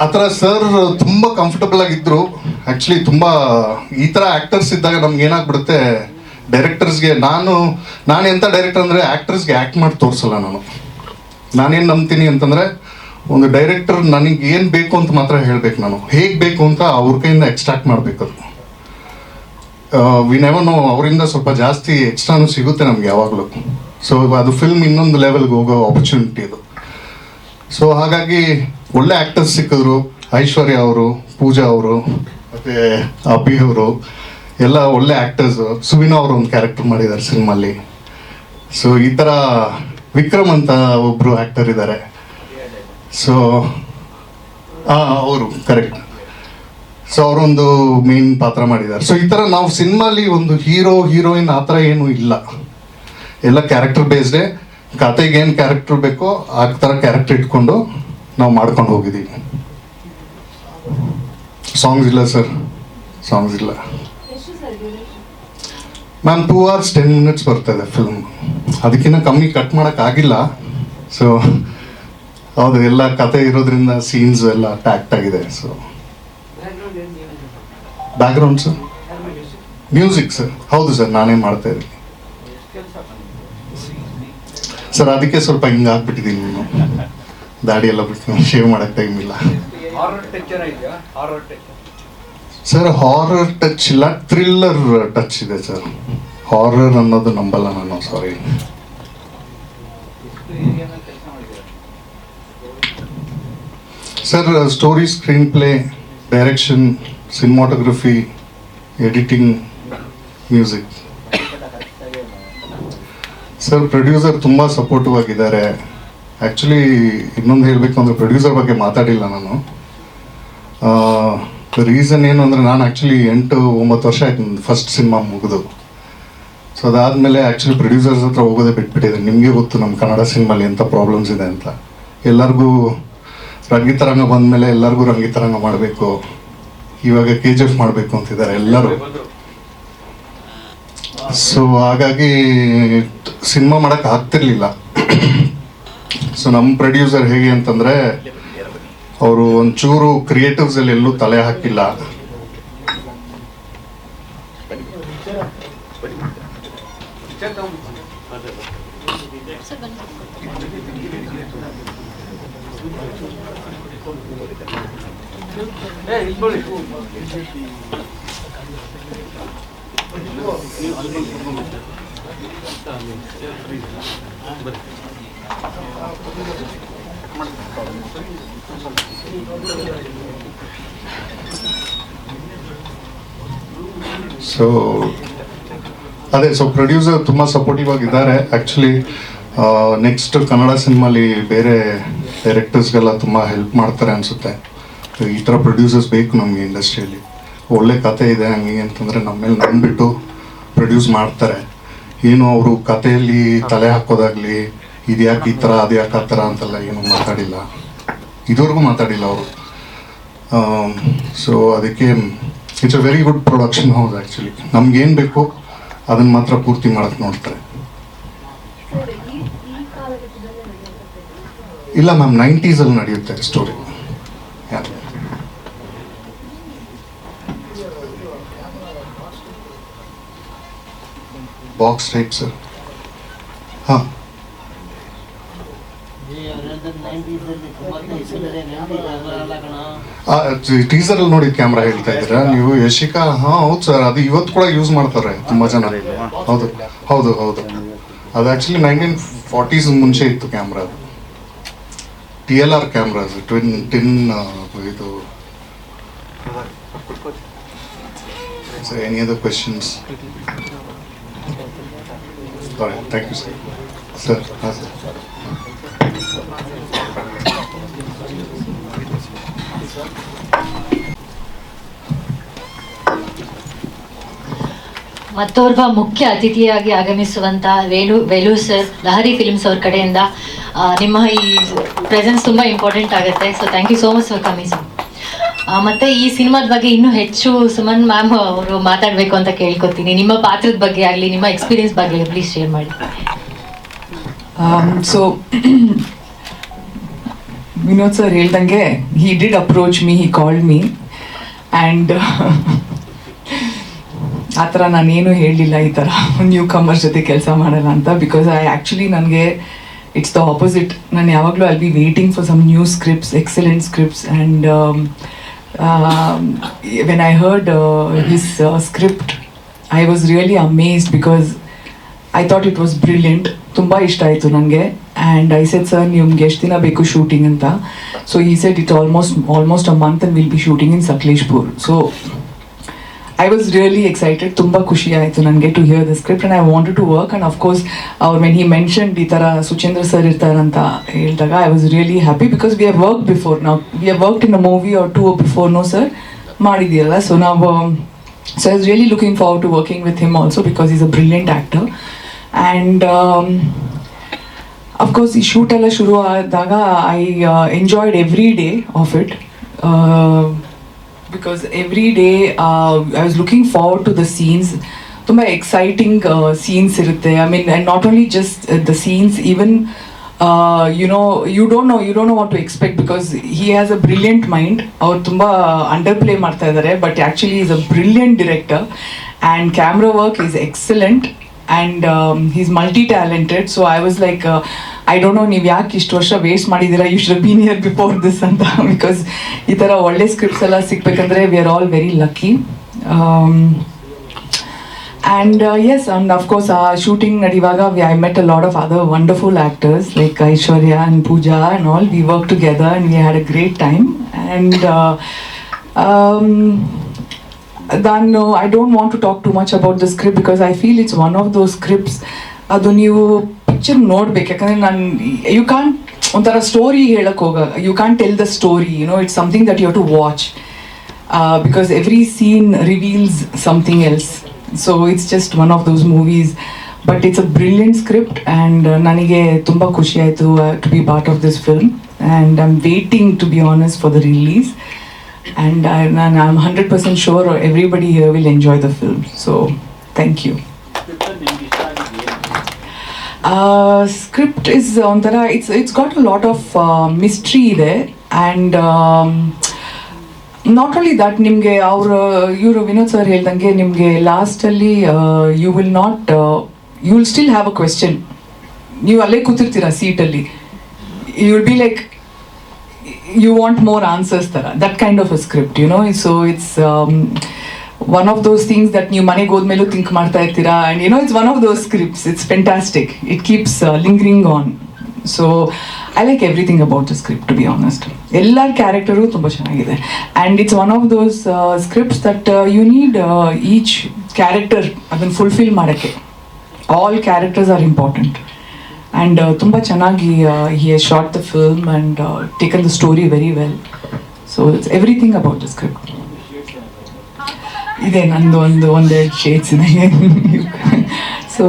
ಆ ಥರ ಸರ್ ತುಂಬ ಕಂಫರ್ಟಬಲ್ ಆಗಿದ್ದರು. ಆ್ಯಕ್ಚುಲಿ ತುಂಬ ಈ ಥರ ಆ್ಯಕ್ಟರ್ಸ್ ಇದ್ದಾಗ ನಮ್ಗೆ ಏನಾಗ್ಬಿಡುತ್ತೆ, ಡೈರೆಕ್ಟರ್ಸ್ಗೆ ನಾನು ಎಂಥ ಡೈರೆಕ್ಟರ್ ಅಂದರೆ ಆ್ಯಕ್ಟರ್ಸ್ಗೆ ಆ್ಯಕ್ಟ್ ಮಾಡಿ ತೋರಿಸಲ್ಲ ನಾನು. ನಾನೇನು ನಂಬ್ತೀನಿ ಅಂತಂದರೆ, ಒಂದು ಡೈರೆಕ್ಟರ್ ನನಗೆ ಏನು ಬೇಕು ಅಂತ ಮಾತ್ರ ಹೇಳಬೇಕು, ನಾನು ಹೇಗೆ ಬೇಕು ಅಂತ ಅವ್ರ ಕೈಯಿಂದ ಎಕ್ಸ್ಟ್ರಾಕ್ಟ್ ಮಾಡಬೇಕು. ಅದು ವಿ ನೆವರ್ ನೋ, ಅವರಿಂದ ಸ್ವಲ್ಪ ಜಾಸ್ತಿ ಎಕ್ಸ್ಟ್ರಾನು ಸಿಗುತ್ತೆ ನಮ್ಗೆ ಯಾವಾಗಲೂ. ಸೊ ಅದು ಫಿಲ್ಮ್ ಇನ್ನೊಂದು ಲೆವೆಲ್ಗೆ ಹೋಗೋ ಆಪರ್ಚುನಿಟಿ ಅದು. ಸೊ ಹಾಗಾಗಿ ಒಳ್ಳೆ ಆ್ಯಕ್ಟರ್ಸ್ ಸಿಕ್ಕಿದ್ರು. ಐಶ್ವರ್ಯ ಅವರು, ಪೂಜಾ ಅವರು, ಮತ್ತು ಅಭಿ ಅವರು ಎಲ್ಲ ಒಳ್ಳೆ ಆ್ಯಕ್ಟರ್ಸು. ಸುವಿನಾ ಅವರು ಒಂದು ಕ್ಯಾರೆಕ್ಟರ್ ಮಾಡಿದ್ದಾರೆ ಸಿನಿಮಾಲಿ. ಸೊ ಈ ಥರ ವಿಕ್ರಮ್ ಅಂತ ಒಬ್ಬರು ಆ್ಯಕ್ಟರ್ ಇದ್ದಾರೆ. ಸೊ ಅವರು ಕರೆಕ್ಟ್. ಸೊ ಅವರೊಂದು ಮೇನ್ ಪಾತ್ರ ಮಾಡಿದ್ದಾರೆ. ಸೊ ಈ ಥರ ನಾವು ಸಿನಿಮಾಲಿ ಒಂದು ಹೀರೋ ಹೀರೋಯಿನ್ ಆ ಥರ ಏನೂ ಇಲ್ಲ, ಎಲ್ಲ ಕ್ಯಾರೆಕ್ಟರ್ ಬೇಸ್ಡೇ. ಕತೆಗೆ ಏನು ಕ್ಯಾರೆಕ್ಟರ್ ಬೇಕೋ ಆ ಥರ ಕ್ಯಾರೆಕ್ಟರ್ ಇಟ್ಕೊಂಡು ನಾವು ಮಾಡ್ಕೊಂಡು ಹೋಗಿದ್ದೀವಿ. ಸಾಂಗ್ಸ್ ಇಲ್ಲ ಸರ್, ಸಾಂಗ್ಸ್ ಇಲ್ಲ ಮ್ಯಾಮ್. 2 hours 10 minutes ಬರ್ತದೆ ಫಿಲ್ಮ್, ಅದಕ್ಕಿಂತ ಕಮ್ಮಿ ಕಟ್ ಮಾಡೋಕ್ಕಾಗಿಲ್ಲ. ಸೊ ಹೌದು, ಎಲ್ಲ ಕತೆ ಇರೋದ್ರಿಂದ ಸೀನ್ಸ್ ಎಲ್ಲ ಟ್ಯಾಕ್ಟ್ ಆಗಿದೆ. So background sir, music sir, ಹೌದು ಸರ್ ನಾನೇ ಮಾಡ್ತಾ ಇದ್ದೀನಿ ಸರ್. ಅದಕ್ಕೆ ಸ್ವಲ್ಪ ಹಿಂಗೆ ಆಗ್ಬಿಟ್ಟಿದ್ದೀನಿ, ನೀನು ದಾಡಿ ಎಲ್ಲ ಬಿಟ್ಟು ಶೇವ್ ಮಾಡೋಕ್ಕೆ ಟೈಮ್ ಇಲ್ಲ ಸರ್. ಹಾರರ್ ಟಚ್ ಇಲ್ಲ, ಥ್ರಿಲ್ಲರ್ ಟಚ್ ಇದೆ ಸರ್. ಹಾರರ್ ಅನ್ನೋದು ನಂಬಲ್ಲ ನಾನು, ಸಾರಿ. Sir story, screen play, direction, cinematography, editing, music. Sir producer ತುಂಬ ಸಪೋರ್ಟಿವ್ ಆಗಿದ್ದಾರೆ. ಆ್ಯಕ್ಚುಲಿ ಇನ್ನೊಂದು ಹೇಳಬೇಕು ಅಂದರೆ, ಪ್ರೊಡ್ಯೂಸರ್ ಬಗ್ಗೆ ಮಾತಾಡಿಲ್ಲ ನಾನು. ರೀಸನ್ ಏನು ಅಂದರೆ, ನಾನು ಆ್ಯಕ್ಚುಲಿ 8-9 ವರ್ಷ ಆಯ್ತು ನನ್ನ ಫಸ್ಟ್ ಸಿನಿಮಾ ಮುಗಿದು. ಸೊ ಅದಾದಮೇಲೆ ಆ್ಯಕ್ಚುಲಿ ಪ್ರೊಡ್ಯೂಸರ್ಸ್ ಹತ್ರ ಹೋಗೋದೇ ಬಿಟ್ಬಿಟ್ಟಿದೆ. ನಿಮಗೆ ಗೊತ್ತು ನಮ್ಮ ಕನ್ನಡ ಸಿನಿಮಾಲಿ ಎಂಥ ಪ್ರಾಬ್ಲಮ್ಸ್ ಇದೆ ಅಂತ. ಎಲ್ಲರಿಗೂ ರಂಗಿತರಂಗ ಬಂದಮೇಲೆ ಎಲ್ಲರಿಗೂ ರಂಗಿತರಂಗ ಮಾಡಬೇಕು, ಇವಾಗ KGF ಮಾಡಬೇಕು ಅಂತಿದ್ದಾರೆ ಎಲ್ಲರೂ. ಸೊ ಹಾಗಾಗಿ ಸಿನಿಮಾ ಮಾಡೋಕ್ಕೆ ಆಗ್ತಿರ್ಲಿಲ್ಲ. ಸೊ ನಮ್ಮ ಪ್ರೊಡ್ಯೂಸರ್ ಹೇಗೆ ಅಂತಂದರೆ, ಅವರು ಒಂಚೂರು ಕ್ರಿಯೇಟಿವ್ಸಲ್ಲಿ ಎಲ್ಲೂ ತಲೆ ಹಾಕಿಲ್ಲ. ಸೊ ಅದೇ, ಸೊ ಪ್ರೊಡ್ಯೂಸರ್ ತುಂಬ ಸಪೋರ್ಟಿವ್ ಆಗಿದ್ದಾರೆ. ಆ್ಯಕ್ಚುಲಿ ನೆಕ್ಸ್ಟ್ ಕನ್ನಡ ಸಿನಿಮಾಲಿ ಬೇರೆ ಡೈರೆಕ್ಟರ್ಸ್ಗೆಲ್ಲ ತುಂಬ ಹೆಲ್ಪ್ ಮಾಡ್ತಾರೆ ಅನಿಸುತ್ತೆ. ಈ ಥರ ಪ್ರೊಡ್ಯೂಸರ್ಸ್ ಬೇಕು ನಮಗೆ ಇಂಡಸ್ಟ್ರಿಯಲ್ಲಿ. ಒಳ್ಳೆ ಕತೆ ಇದೆ ಹಂಗೆ ಅಂತಂದರೆ ನಮ್ಮ ಮೇಲೆ ನಂಬಿಟ್ಟು ಪ್ರೊಡ್ಯೂಸ್ ಮಾಡ್ತಾರೆ. ಏನು ಅವರು ಕಥೆಯಲ್ಲಿ ತಲೆ ಹಾಕೋದಾಗಲಿ, ಇದು ಯಾಕೆ ಈ ಥರ ಅದು ಯಾಕೆ ಆ ಥರ ಅಂತೆಲ್ಲ ಏನು ಮಾತಾಡಿಲ್ಲ, ಇದುವರೆಗೂ ಮಾತಾಡಿಲ್ಲ ಅವರು. ಸೊ ಅದಕ್ಕೆ it's a very good production house actually. ನಮ್ಗೇನು ಬೇಕು ಅದನ್ನು ಮಾತ್ರ ಪೂರ್ತಿ ಮಾಡೋಕ್ಕೆ ನೋಡ್ತಾರೆ. ಇಲ್ಲ ಮ್ಯಾಮ್, 90s ನಡೆಯುತ್ತೆ ಸ್ಟೋರಿ. Box type sir. ಹಾಂ, ಟೀಸರಲ್ಲಿ ನೋಡಿ ಕ್ಯಾಮ್ರಾ ಹೇಳ್ತಾ ಇದ್ದೀರಾ ನೀವು, ಯಶಿಕಾ? ಹಾಂ ಹೌದು ಸರ್, ಅದು ಇವತ್ತು ಕೂಡ ಯೂಸ್ ಮಾಡ್ತಾರೆ ತುಂಬ ಜನ. ಹೌದು ಹೌದು ಹೌದು, ಅದು ಆ್ಯಕ್ಚುಲಿ 1940s ಮುಂಚೆ ಇತ್ತು ಕ್ಯಾಮ್ರಾ. ಅದು TLR ಕ್ಯಾಮ್ರಾಸ್, ಟಿನ್ ಇದು. Sir, any other questions? Thank you sir. Sir, ಹಾಂ ಸರ್. ಮತ್ತೋರ್ವ ಮುಖ್ಯ ಅತಿಥಿಯಾಗಿ ಆಗಮಿಸುವಂತ ವೇಲು ಸರ್, ಲಹರಿ ಫಿಲ್ಮ್ಸ್ ಅವ್ರ ಕಡೆಯಿಂದ ನಿಮ್ಮ ಈ ಪ್ರೆಸೆನ್ಸ್ ತುಂಬ ಇಂಪಾರ್ಟೆಂಟ್ ಆಗುತ್ತೆ. So thank you so much for coming sir. ಮತ್ತೆ ಈ ಸಿನಿಮಾದ ಬಗ್ಗೆ ಇನ್ನೂ ಹೆಚ್ಚು ಸುಮನ್ ಮ್ಯಾಮ್ ಅವರು ಮಾತಾಡಬೇಕು ಅಂತ ಕೇಳ್ಕೊತೀನಿ. ನಿಮ್ಮ ಪಾತ್ರದ ಬಗ್ಗೆ ಆಗಲಿ, ನಿಮ್ಮ ಎಕ್ಸ್ಪೀರಿಯನ್ಸ್ ಬಗ್ಗೆ ಪ್ಲೀಸ್ ಶೇರ್ ಮಾಡಿ. ಸೊ ವಿನೋದ್ ಸರ್ ಹೇಳ್ದಂಗೆ, he did approach me, he called me, and ಆ ಥರ ನಾನೇನು ಹೇಳಲಿಲ್ಲ ಈ ಥರ ನ್ಯೂ ಕಮರ್ಸ್ ಜೊತೆ ಕೆಲಸ ಮಾಡಲ್ಲ ಅಂತ. ಬಿಕಾಸ್ ನನಗೆ ಇಟ್ಸ್ ದ ಆಪೋಸಿಟ್. ನಾನು ಯಾವಾಗಲೂ I'll be waiting for some new scripts, excellent scripts. And when I heard his script, I was really amazed because I thought it was brilliant. ತುಂಬ ಇಷ್ಟ ಆಯಿತು ನನಗೆ. ಆ್ಯಂಡ್ ಐ ಸೆಡ್, ಸರ್ ನಿಮ್ಗೆ ಎಷ್ಟು ದಿನ ಬೇಕು ಶೂಟಿಂಗ್ ಅಂತ. So he said it almost a month and will be shooting in Sakleshpur. So I was really excited. ತುಂಬ ಖುಷಿ ಆಯಿತು ನನಗೆ to hear the script, and I wanted to work. And of course when he mentioned ಈ ಥರ Suchendra sir ಇರ್ತಾರಂತ ಹೇಳಿದಾಗ, I was really happy because we have work before. ನಾವು we have worked in a movie or two before. No sir ಮಾಡಿದೆಯಲ್ಲ. So ನಾವು I was really looking forward to working with him also because is a brilliant actor. And of course ಈ shoot ಎಲ್ಲ ಶುರು ಆದಾಗ I enjoyed every day of it. Because every day I was looking forward to the scenes. ತುಂಬ exciting scenes ಇರುತ್ತೆ. I mean, and not only just the scenes, even you don't know what to expect because he has a brilliant mind. ಅವ್ರು ತುಂಬ under play ಮಾಡ್ತಾ ಇದ್ದಾರೆ, but actually is a brilliant director and camera work is excellent and he's multi-talented. So I was like, I don't know, ನೀವು ಯಾಕೆ ಇಷ್ಟು ವರ್ಷ waste ಮಾಡಿದ್ದೀರಾ, you should been here before this ಅಂತ. ಬಿಕಾಸ್ ಈ ಥರ ಒಳ್ಳೆ ಸ್ಕ್ರಿಪ್ಟ್ಸ್ ಎಲ್ಲ ಸಿಗ್ಬೇಕಂದ್ರೆ we are all very lucky. And yes, and of course, shooting nadivaga, I met a lot of other wonderful actors like Aishwarya and Pooja and all. We worked together and we had a great time. And then I don't want to talk too much about the script because I feel it's one of those scripts. ಅದು ನೀವು picture ನೋಡ್ಬೇಕು, ಯಾಕಂದರೆ you can't ಒಂಥರ story ಹೇಳಕ್ಕೆ you can't tell the story, it's something that you have to watch because every scene reveals something else. So it's just one of those movies, but it's a brilliant script and ನನಗೆ ತುಂಬ ಖುಷಿ ಆಯಿತು to be part of this film, and I'm waiting, to be honest, for the release, and I'm 100% sure everybody here will enjoy the film. So thank you. Script is ಒಂಥರ it's got a lot of mystery there, and not only that, ನಿಮಗೆ ಇವರು Vinod sir ಹೇಳ್ದಂಗೆ ನಿಮಗೆ ಲಾಸ್ಟಲ್ಲಿ you will still have a question. ನೀವು ಅಲ್ಲೇ ಕೂತಿರ್ತೀರ ಸೀಟಲ್ಲಿ, you will be like you want more answers ಥರ, that kind of a script, so it's one of those things that ನೀವು ಮನೆಗೆ ಹೋದ್ಮೇಲೂ ಥಿಂಕ್ ಮಾಡ್ತಾ ಇರ್ತೀರಾ. And it's one of those scripts, it's fantastic, it keeps lingering on. So I like everything about the script, to be honest. ಎಲ್ಲರ character ತುಂಬ ಚೆನ್ನಾಗಿದೆ and it's one of those scripts that you need each character ಅದನ್ನು fulfil ಮಾಡೋಕ್ಕೆ. All characters are important and ತುಂಬ ಚೆನ್ನಾಗಿ he has shot the film and taken the story very well. So it's everything about the script. ಇದೆ ನಂದು ಒಂದೆರಡು shades ಇದೆ. So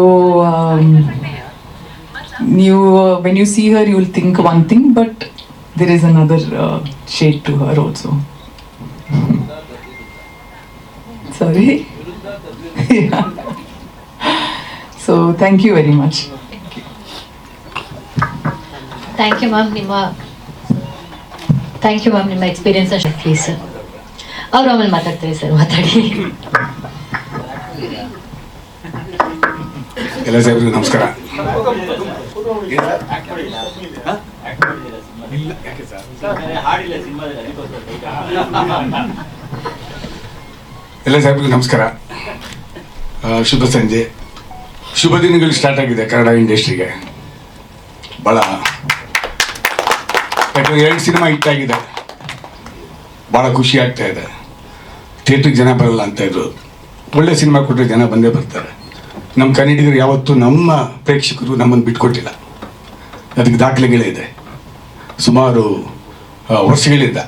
ನೀವು when you see her you will think one thing, but there is another shade to her also. Sorry. Yeah. So thank you very much. Thank you ma'am. ನಿಮ್ಮ experience ಅಷ್ಟೇ please sir. ಅವ್ರು ಆಮೇಲೆ ಮಾತಾಡ್ತಾರೆ sir, ಮಾತಾಡಿ. ಎಲ್ಲ ಸಾಹೇಬ್ರಿಗೆ ನಮಸ್ಕಾರ. ಎಲ್ಲ ಸಾಹೇಬ್ರಿಗೆ ನಮಸ್ಕಾರ. ಶುಭ ಸಂಜೆ, ಶುಭ ದಿನಗಳು ಸ್ಟಾರ್ಟ್ ಆಗಿದೆ ಕನ್ನಡ ಇಂಡಸ್ಟ್ರಿಗೆ. ಭಾಳ ಯಾಕಂದರೆ 2 ಸಿನಿಮಾ ಹಿಟ್ಟಾಗಿದೆ, ಭಾಳ ಖುಷಿ ಆಗ್ತಾ ಇದೆ. ಥಿಯೇಟ್ರಿಗೆ ಜನ ಬರಲ್ಲ ಅಂತ ಇದ್ರು, ಒಳ್ಳೆ ಸಿನಿಮಾ ಕೊಟ್ಟರೆ ಜನ ಬಂದೇ ಬರ್ತಾರೆ. ನಮ್ಮ ಕನ್ನಡಿಗರು ಯಾವತ್ತೂ ನಮ್ಮ ಪ್ರೇಕ್ಷಕರು ನಮ್ಮನ್ನು ಬಿಟ್ಕೊಟ್ಟಿಲ್ಲ, ಅದಕ್ಕೆ ದಾಖಲೆಗಳೇ ಇದೆ ಸುಮಾರು ವರ್ಷಗಳಿಂದ.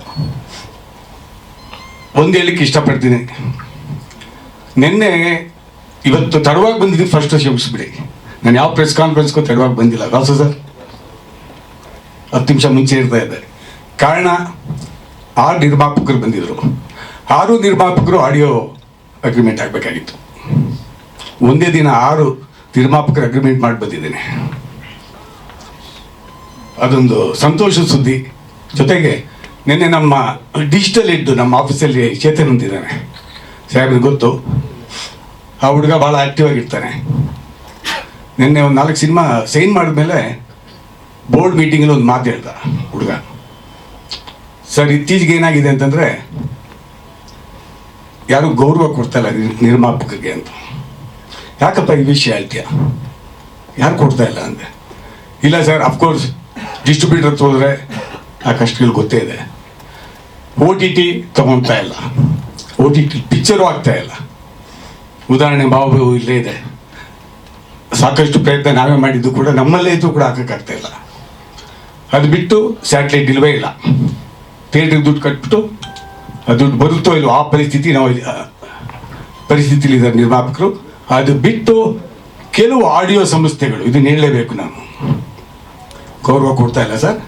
ಒಂದು ಹೇಳಲಿಕ್ಕೆ ಇಷ್ಟಪಡ್ತೀನಿ, ನಿನ್ನೆ ಇವತ್ತು ತಡವಾಗಿ ಬಂದಿದ್ದೀನಿ, ಫಸ್ಟ್ ಕ್ಷಮಿಸ್ಬಿಡಿ. ನಾನು ಯಾವ ಪ್ರೆಸ್ ಕಾನ್ಫರೆನ್ಸ್ಗೂ ತಡವಾಗಿ ಬಂದಿಲ್ಲ. ರಾಸು ಸರ್ 10 ನಿಮಿಷ ಮುಂಚೆ ಇರ್ತಾ ಇದೆ. ಕಾರಣ 6 ನಿರ್ಮಾಪಕರು ಬಂದಿದ್ರು. 6 ನಿರ್ಮಾಪಕರು ಆಡಿಯೋ ಅಗ್ರಿಮೆಂಟ್ ಆಗಬೇಕಾಗಿತ್ತು. ಒಂದೇ ದಿನ 6 ನಿರ್ಮಾಪಕರು ಅಗ್ರಿಮೆಂಟ್ ಮಾಡಿ ಬಂದಿದ್ದೇನೆ. ಅದೊಂದು ಸಂತೋಷದ ಸುದ್ದಿ. ಜೊತೆಗೆ ನಿನ್ನೆ ನಮ್ಮ ಡಿಜಿಟಲ್ ಹೆಡ್ ನಮ್ಮ ಆಫೀಸಲ್ಲಿ ಚೇತನ್ ಅಂತಿದ್ದಾನೆ, ಸಾಹೇಬ್ರಿಗೆ ಗೊತ್ತು. ಆ ಹುಡುಗ ಭಾಳ ಆ್ಯಕ್ಟಿವ್ ಆಗಿರ್ತಾನೆ. ನಿನ್ನೆ ಒಂದು 4 ಸಿನಿಮಾ ಸೈನ್ ಮಾಡಿದ್ಮೇಲೆ ಬೋರ್ಡ್ ಮೀಟಿಂಗಲ್ಲಿ ಒಂದು ಮಾತು ಹೇಳ್ದ ಹುಡುಗ. ಸರ್, ಇತ್ತೀಚೆಗೆ ಏನಾಗಿದೆ ಅಂತಂದರೆ ಯಾರು ಗೌರವ ಕೊಡ್ತಾಯಿಲ್ಲ ನಿರ್ಮಾಪಕರಿಗೆ ಅಂತ. ಯಾಕಪ್ಪ ಈ ವಿಷಯ ಹೇಳ್ತೀಯ, ಯಾರು ಕೊಡ್ತಾ ಇಲ್ಲ ಅಂದೆ. ಇಲ್ಲ ಸರ್, ಅಫ್ಕೋರ್ಸ್ ಡಿಸ್ಟ್ರಿಬ್ಯೂಟರ್ ಹೋದರೆ ಆ ಕಷ್ಟಗಳು ಗೊತ್ತೇ ಇದೆ. OTT ತಗೊಳ್ತಾ ಇಲ್ಲ, OTT ಪಿಕ್ಚರು ಆಗ್ತಾ ಇಲ್ಲ. ಉದಾಹರಣೆ ಬಾಬು ಇಲ್ಲೇ ಇದೆ. ಸಾಕಷ್ಟು ಪ್ರಯತ್ನ ನಾವೇ ಮಾಡಿದ್ದು ಕೂಡ, ನಮ್ಮಲ್ಲೇ ಇದ್ದು ಕೂಡ ಹಾಕೋಕ್ಕಾಗ್ತಾ ಇಲ್ಲ. ಅದು ಬಿಟ್ಟು ಸ್ಯಾಟಲೈಟ್ ಇಲ್ವೇ ಇಲ್ಲ. ಥಿಯೇಟ್ರಿಗೆ ದುಡ್ಡು ಕಟ್ಬಿಟ್ಟು ಆ ದುಡ್ಡು ಬರುತ್ತೋ ಇಲ್ವೋ ಆ ಪರಿಸ್ಥಿತಿ ಪರಿಸ್ಥಿತಿಲಿದ್ದಾರೆ ನಿರ್ಮಾಪಕರು. ಅದು ಬಿಟ್ಟು ಕೆಲವು ಆಡಿಯೋ ಸಂಸ್ಥೆಗಳು, ಇದನ್ನ ಹೇಳಲೇಬೇಕು ನಾನು, ಗೌರವ ಕೊಡ್ತಾ ಇಲ್ಲ ಸರ್.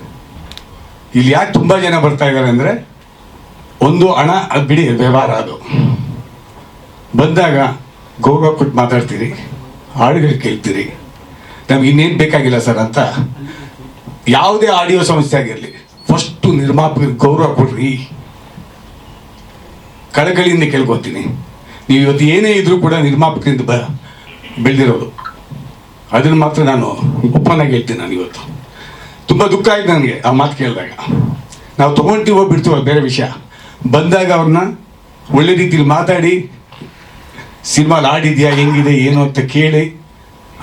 ಇಲ್ಲಿ ಯಾಕೆ ತುಂಬ ಜನ ಬರ್ತಾ ಇದ್ದಾರೆ ಅಂದರೆ, ಒಂದು ಹಣ, ಅದು ಬಿಡಿ, ವ್ಯವಹಾರ. ಅದು ಬಂದಾಗ ಗೌರವ ಕೊಟ್ಟು ಮಾತಾಡ್ತೀರಿ, ಹಾಡುಗಳು ಕೇಳ್ತೀರಿ, ನಮ್ಗೆ ಇನ್ನೇನು ಬೇಕಾಗಿಲ್ಲ ಸರ್ ಅಂತ. ಯಾವುದೇ ಆಡಿಯೋ ಸಂಸ್ಥೆ ಆಗಿರಲಿ, ಫಸ್ಟು ನಿರ್ಮಾಪಕರಿಗೆ ಗೌರವ ಕೊಡ್ರಿ. ಕಳಕಳಿಯಿಂದ ಕೇಳ್ಕೊತೀನಿ. ನೀವು ಇವತ್ತು ಏನೇ ಇದ್ರೂ ಕೂಡ ನಿರ್ಮಾಪಕರಿಂದ ಬೆಳೆದಿರೋದು, ಅದನ್ನು ಮಾತ್ರ ನಾನು ಓಪನ್ ಆಗಿ ಹೇಳ್ತೀನಿ. ನಾನು ಇವತ್ತು ತುಂಬ ದುಃಖ ಆಯ್ತು ನನಗೆ ಆ ಮಾತು ಕೇಳಿದಾಗ. ನಾವು ತೊಗೊಳ್ತೀವೋ ಬಿಡ್ತೀವೋ ಬೇರೆ ವಿಷಯ, ಬಂದಾಗ ಅವ್ರನ್ನ ಒಳ್ಳೆ ರೀತಿಯಲ್ಲಿ ಮಾತಾಡಿ, ಸಿನಿಮಾಲಿ ಆಡಿದ್ಯಾ, ಹೆಂಗಿದೆ, ಏನು ಅಂತ ಕೇಳಿ,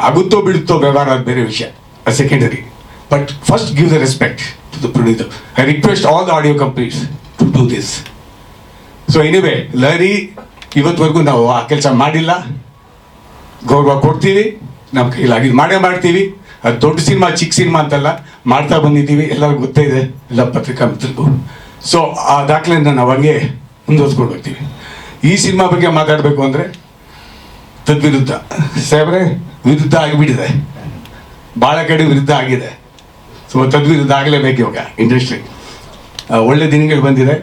ಆಗುತ್ತೋ ಬಿಡುತ್ತೋ ವ್ಯವಹಾರ, ಅದು ಬೇರೆ ವಿಷಯ, ಅದು secondary. But first give the respect to the producer. I request all the audio companies to do this. So anyway, Lahari ಇವತ್ತುವರೆಗೂ ನಾವು ಆ ಕೆಲಸ ಮಾಡಿಲ್ಲ. ಗೌರವ ಕೊಡ್ತೀವಿ, ನಮ್ಮ ಕೈಲಾಗಿ ಮಾಡೇ ಮಾಡ್ತೀವಿ. ಅದು ದೊಡ್ಡ ಸಿನಿಮಾ ಚಿಕ್ಕ ಸಿನಿಮಾ ಅಂತಲ್ಲ, ಮಾಡ್ತಾ ಬಂದಿದ್ದೀವಿ, ಎಲ್ಲರಿಗೂ ಗೊತ್ತೇ ಇದೆ, ಎಲ್ಲ ಪತ್ರಿಕಾ ಮಿತ್ರರಿಗೂ. ಸೊ ಆ ದಾಖಲೆಯನ್ನು ನಾವು ಹಂಗೆ ಮುಂದುವರ್ಸ್ಕೊಂಡು ಹೋಗ್ತೀವಿ. ಈ ಸಿನಿಮಾ ಬಗ್ಗೆ ಮಾತಾಡಬೇಕು ಅಂದರೆ ತದ್ವಿರುದ್ಧ ಸಾಹೇಬ್ರೆ, ವಿರುದ್ಧ ಆಗಿಬಿಟ್ಟಿದೆ, ಭಾಳ ಕಡೆ ವಿರುದ್ಧ ಆಗಿದೆ. ಸೊ ತದ್ವಿರುದ್ಧ ಆಗಲೇಬೇಕು ಇವಾಗ ಇಂಡಸ್ಟ್ರಿ. ಒಳ್ಳೆ ದಿನಗಳು ಬಂದಿದೆ,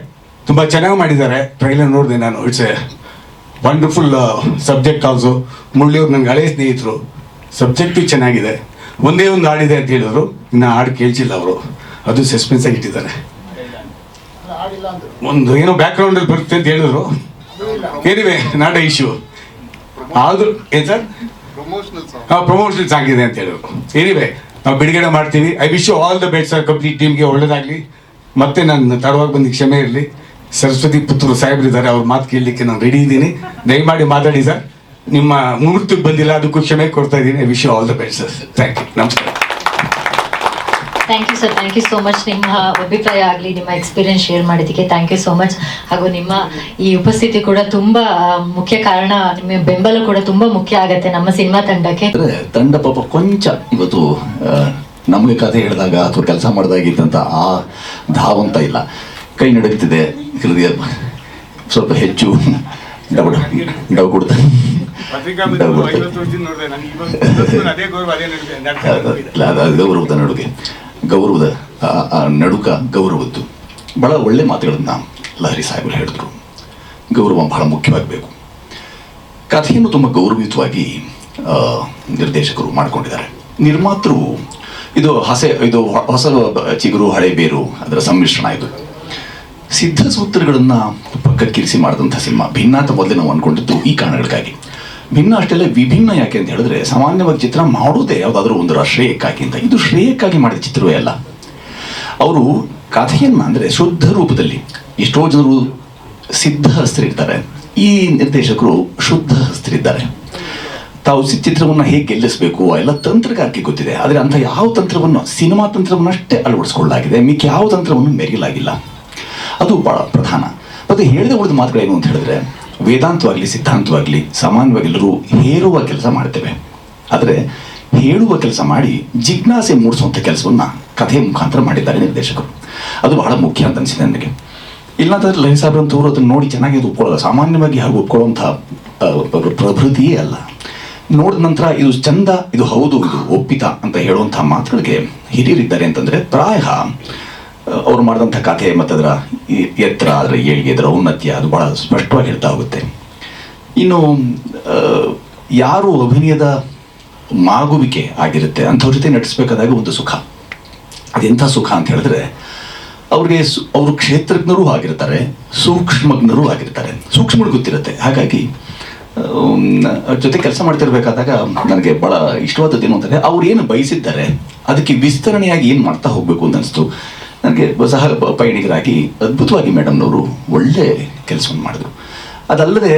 ತುಂಬ ಚೆನ್ನಾಗಿ ಮಾಡಿದ್ದಾರೆ. ಟ್ರೈಲರ್ ನೋಡಿದೆ ನಾನು. It's a wonderful subject also. ಮುರಳಿಯವ್ರು ನನಗೆ ಹಳೆಯ ಸ್ನೇಹಿತರು. ಸಬ್ಜೆಕ್ಟು ಚೆನ್ನಾಗಿದೆ. ಒಂದೇ ಒಂದು ಹಾಡಿದೆ ಅಂತ ಹೇಳಿದ್ರು, ಇನ್ನು ಹಾಡು ಕೇಳಿಸಿಲ್ಲ ಅವರು, ಅದು ಸಸ್ಪೆನ್ಸ್ ಆಗಿ ಇಟ್ಟಿದ್ದಾರೆ. ಒಂದು ಏನೋ ಬ್ಯಾಕ್ಗ್ರೌಂಡಲ್ಲಿ ಬರುತ್ತೆ ಅಂತ ಹೇಳಿದ್ರು. ಏನಿವೆ ನಾಡ ಇಶ್ಯೂ ಆದರೂ ಏನು ಸರ್, ಪ್ರಮೋಷನಲ್ಸ್ ಆಗಿದೆ ಅಂತ ಹೇಳಿದ್ರು. ಏನಿವೆ ನಾವು ಬಿಡುಗಡೆ ಮಾಡ್ತೀವಿ. I wish you all the best sir. Complete ಟೀಮ್ಗೆ ಒಳ್ಳೇದಾಗಲಿ. ಮತ್ತೆ ನಾನು ತಡವಾಗಿ ಬಂದು ಕ್ಷಮೆ ಇರಲಿ. ಸರಸ್ವತಿ ಪುತ್ರರು ಸಾಹೇಬ್ರಿದ್ದಾರೆ, ಅವ್ರ ಮಾತು ಕೇಳಲಿಕ್ಕೆ ನಾನು ರೆಡಿ ಇದ್ದೀನಿ. ದಯಮಾಡಿ ಮಾತಾಡಿ ಸರ್. ನಿಮ್ಮ ಮುಹೂರ್ತಕ್ಕೆ ಬಂದಿಲ್ಲ, ಅದಕ್ಕೂ ಕ್ಷಮೆ ಕೊಡ್ತಾ ಇದ್ದೀನಿ. I wish you all the best sir. Thank you. ನಮಸ್ಕಾರ. Thank you sir, thank you so much. ನಿಮ್ಮ ಅಭಿಪ್ರಾಯ ಆಗಲಿ, ನಿಮ್ಮ ಎಕ್ಸ್ಪೀರಿಯನ್ಸ್ ಶೇರ್ ಮಾಡಿದ್ದಕ್ಕೆ ಥ್ಯಾಂಕ್ ಯು ಸೋ ಮಚ್. ಹಾಗೂ ನಿಮ್ಮ ಈ ಉಪಸ್ಥಿತಿ ಕೂಡ ತುಂಬ ಮುಖ್ಯ ಕಾರಣ, ನಿಮ್ಮ ಬೆಂಬಲ ಕೂಡ ತುಂಬ ಮುಖ್ಯ ಆಗುತ್ತೆ ನಮ್ಮ ಸಿನಿಮಾ ತಂಡಕ್ಕೆ. ಅಂದರೆ ತಂಡ ಪಾಪ ಕೊಂಚ ಇವತ್ತು ನಮಗೆ ಕಥೆ ಹೇಳಿದಾಗ ಅಥವಾ ಕೆಲಸ ಮಾಡಿದಾಗಿದ್ದಂಥ ಆ ಧಾವಂತ ಇಲ್ಲ. ಕೈ ನಡುಗುತ್ತಿದೆ, ಹೃದಯ ಸ್ವಲ್ಪ ಹೆಚ್ಚು ಡವ್ ಕೊಡ್ತಾರೆ. ಗೌರವದ ನಡುಗೆ, ಗೌರವದ ನಡುಕ ಗೌರವದ್ದು. ಬಹಳ ಒಳ್ಳೆ ಮಾತುಗಳನ್ನ ಲಹರಿ ಸಾಹೇಬರು ಹೇಳಿದ್ರು. ಗೌರವ ಬಹಳ ಮುಖ್ಯವಾಗಬೇಕು. ಕಥೆಯನ್ನು ತುಂಬ ಗೌರವಯುತವಾಗಿ ನಿರ್ದೇಶಕರು ಮಾಡಿಕೊಂಡಿದ್ದಾರೆ. ನಿರ್ಮಾತೃ ಇದು ಹೊಸ ಚಿಗುರು ಹಳೆ ಬೇರು ಅದರ ಸಮ್ಮಿಶ್ರಣ. ಇದು ಸಿದ್ಧ ಸೂತ್ರಗಳನ್ನು ಪಕ್ಕಕ್ಕಿರಿಸಿ ಮಾಡಿದಂಥ ಸಿನಿಮಾ. ಭಿನ್ನ ಅಂತ ಮೊದಲೇ ನಾವು ಅಂದ್ಕೊಂಡಿದ್ದು ಈ ಕಾರಣಗಳಿಗಾಗಿ. ಭಿನ್ನ ಅಷ್ಟೆಲ್ಲ ವಿಭಿನ್ನ ಯಾಕೆ ಅಂತ ಹೇಳಿದ್ರೆ, ಸಾಮಾನ್ಯವಾಗಿ ಚಿತ್ರ ಮಾಡೋದೇ ಯಾವುದಾದ್ರೂ ಒಂದು ಶ್ರೇಯಕ್ಕಾಗಿ ಅಂತ. ಇದು ಶ್ರೇಯಕ್ಕಾಗಿ ಮಾಡಿದ ಚಿತ್ರವೇ ಅಲ್ಲ. ಅವರು ಕಥೆಯನ್ನು ಅಂದರೆ ಶುದ್ಧ ರೂಪದಲ್ಲಿ, ಎಷ್ಟೋ ಜನರು ಸಿದ್ಧ ಹಸ್ತರಿರ್ತಾರೆ, ಈ ನಿರ್ದೇಶಕರು ಶುದ್ಧ ಹಸ್ತರಿದ್ದಾರೆ. ತಾವು ಚಿತ್ರವನ್ನು ಹೇಗೆ ಗೆಲ್ಲಿಸಬೇಕು ಎಲ್ಲ ತಂತ್ರಗಾರಿಕೆ ಗೊತ್ತಿದೆ. ಆದರೆ ಅಂಥ ಯಾವ ತಂತ್ರವನ್ನು, ಸಿನಿಮಾ ತಂತ್ರವನ್ನು ಅಷ್ಟೇ ಅಳವಡಿಸ್ಕೊಳ್ಳಲಾಗಿದೆ, ಮಿಕ್ಕ ಯಾವ ತಂತ್ರವನ್ನು ಮೆರೆಯಲಾಗಿಲ್ಲ. ಅದು ಭಾಳ ಪ್ರಧಾನ. ಮತ್ತು ಹೇಳಿದ ಉಳಿದ ಮಾತುಗಳೇನು ಅಂತ ಹೇಳಿದ್ರೆ, ವೇದಾಂತವಾಗಲಿ ಸಿದ್ಧಾಂತವಾಗಲಿ ಸಾಮಾನ್ಯವಾಗಿ ಎಲ್ಲರೂ ಹೇರುವ ಕೆಲಸ ಮಾಡ್ತೇವೆ. ಆದರೆ ಹೇಳುವ ಕೆಲಸ ಮಾಡಿ ಜಿಜ್ಞಾಸೆ ಮೂಡಿಸುವಂಥ ಕೆಲಸವನ್ನು ಕಥೆಯ ಮುಖಾಂತರ ಮಾಡಿದ್ದಾರೆ ನಿರ್ದೇಶಕರು. ಅದು ಬಹಳ ಮುಖ್ಯ ಅಂತ ಅನಿಸಿದೆ ನನಗೆ. ಇಲ್ಲಾಂತಂದ್ರೆ ಲಹರಿ ಸಾಹೇಬ್ರಂತವ್ರು ಅದನ್ನು ನೋಡಿ ಚೆನ್ನಾಗಿ ಅದು ಒಪ್ಕೊಳ್ಳೋಲ್ಲ. ಸಾಮಾನ್ಯವಾಗಿ ಹಾಗೆ ಒಪ್ಕೊಳ್ಳುವಂಥ ಪ್ರಭೃತಿಯೇ ಅಲ್ಲ. ನೋಡಿದ ನಂತರ ಇದು ಚಂದ, ಇದು ಹೌದು, ಇದು ಒಪ್ಪಿತ ಅಂತ ಹೇಳುವಂಥ ಮಾತುಗಳಿಗೆ ಹಿರಿಯರಿದ್ದಾರೆ ಅಂತಂದರೆ ಪ್ರಾಯ ಅವ್ರು ಮಾಡಿದಂಥ ಕಥೆ ಮತ್ತು ಅದರ ಎತ್ತರ, ಅದರ ಏಳಿಗೆ, ಅದರ ಔನ್ನತ್ಯ ಅದು ಭಾಳ ಸ್ಪಷ್ಟವಾಗಿ ಹೇಳ್ತಾ ಹೋಗುತ್ತೆ. ಇನ್ನು ಯಾರು ಅಭಿನಯದ ಮಾಗುವಿಕೆ ಆಗಿರುತ್ತೆ ಅಂಥವ್ರ ಜೊತೆ ನಟಿಸ್ಬೇಕಾದಾಗ ಒಂದು ಸುಖ. ಅದೆಂಥ ಸುಖ ಅಂತ ಹೇಳಿದ್ರೆ, ಅವರು ಕ್ಷೇತ್ರಜ್ಞರೂ ಆಗಿರ್ತಾರೆ, ಸೂಕ್ಷ್ಮಜ್ಞರೂ ಆಗಿರ್ತಾರೆ. ಸೂಕ್ಷ್ಮಗಳು ಗೊತ್ತಿರುತ್ತೆ. ಹಾಗಾಗಿ ಜೊತೆ ಕೆಲಸ ಮಾಡ್ತಿರ್ಬೇಕಾದಾಗ ನನಗೆ ಭಾಳ ಇಷ್ಟವಾದದ್ದು ಏನು ಅಂತಂದರೆ, ಅವ್ರು ಏನು ಬಯಸಿದ್ದಾರೆ ಅದಕ್ಕೆ ವಿಸ್ತರಣೆಯಾಗಿ ಏನು ಮಾಡ್ತಾ ಹೋಗಬೇಕು ಅಂತ ಅನಿಸ್ತು ನನಗೆ. ಸಹ ಪಯಣಿಗರಾಗಿ ಅದ್ಭುತವಾಗಿ ಮೇಡಮ್ನವರು ಒಳ್ಳೆ ಕೆಲಸವನ್ನು ಮಾಡಿದ್ರು. ಅದಲ್ಲದೆ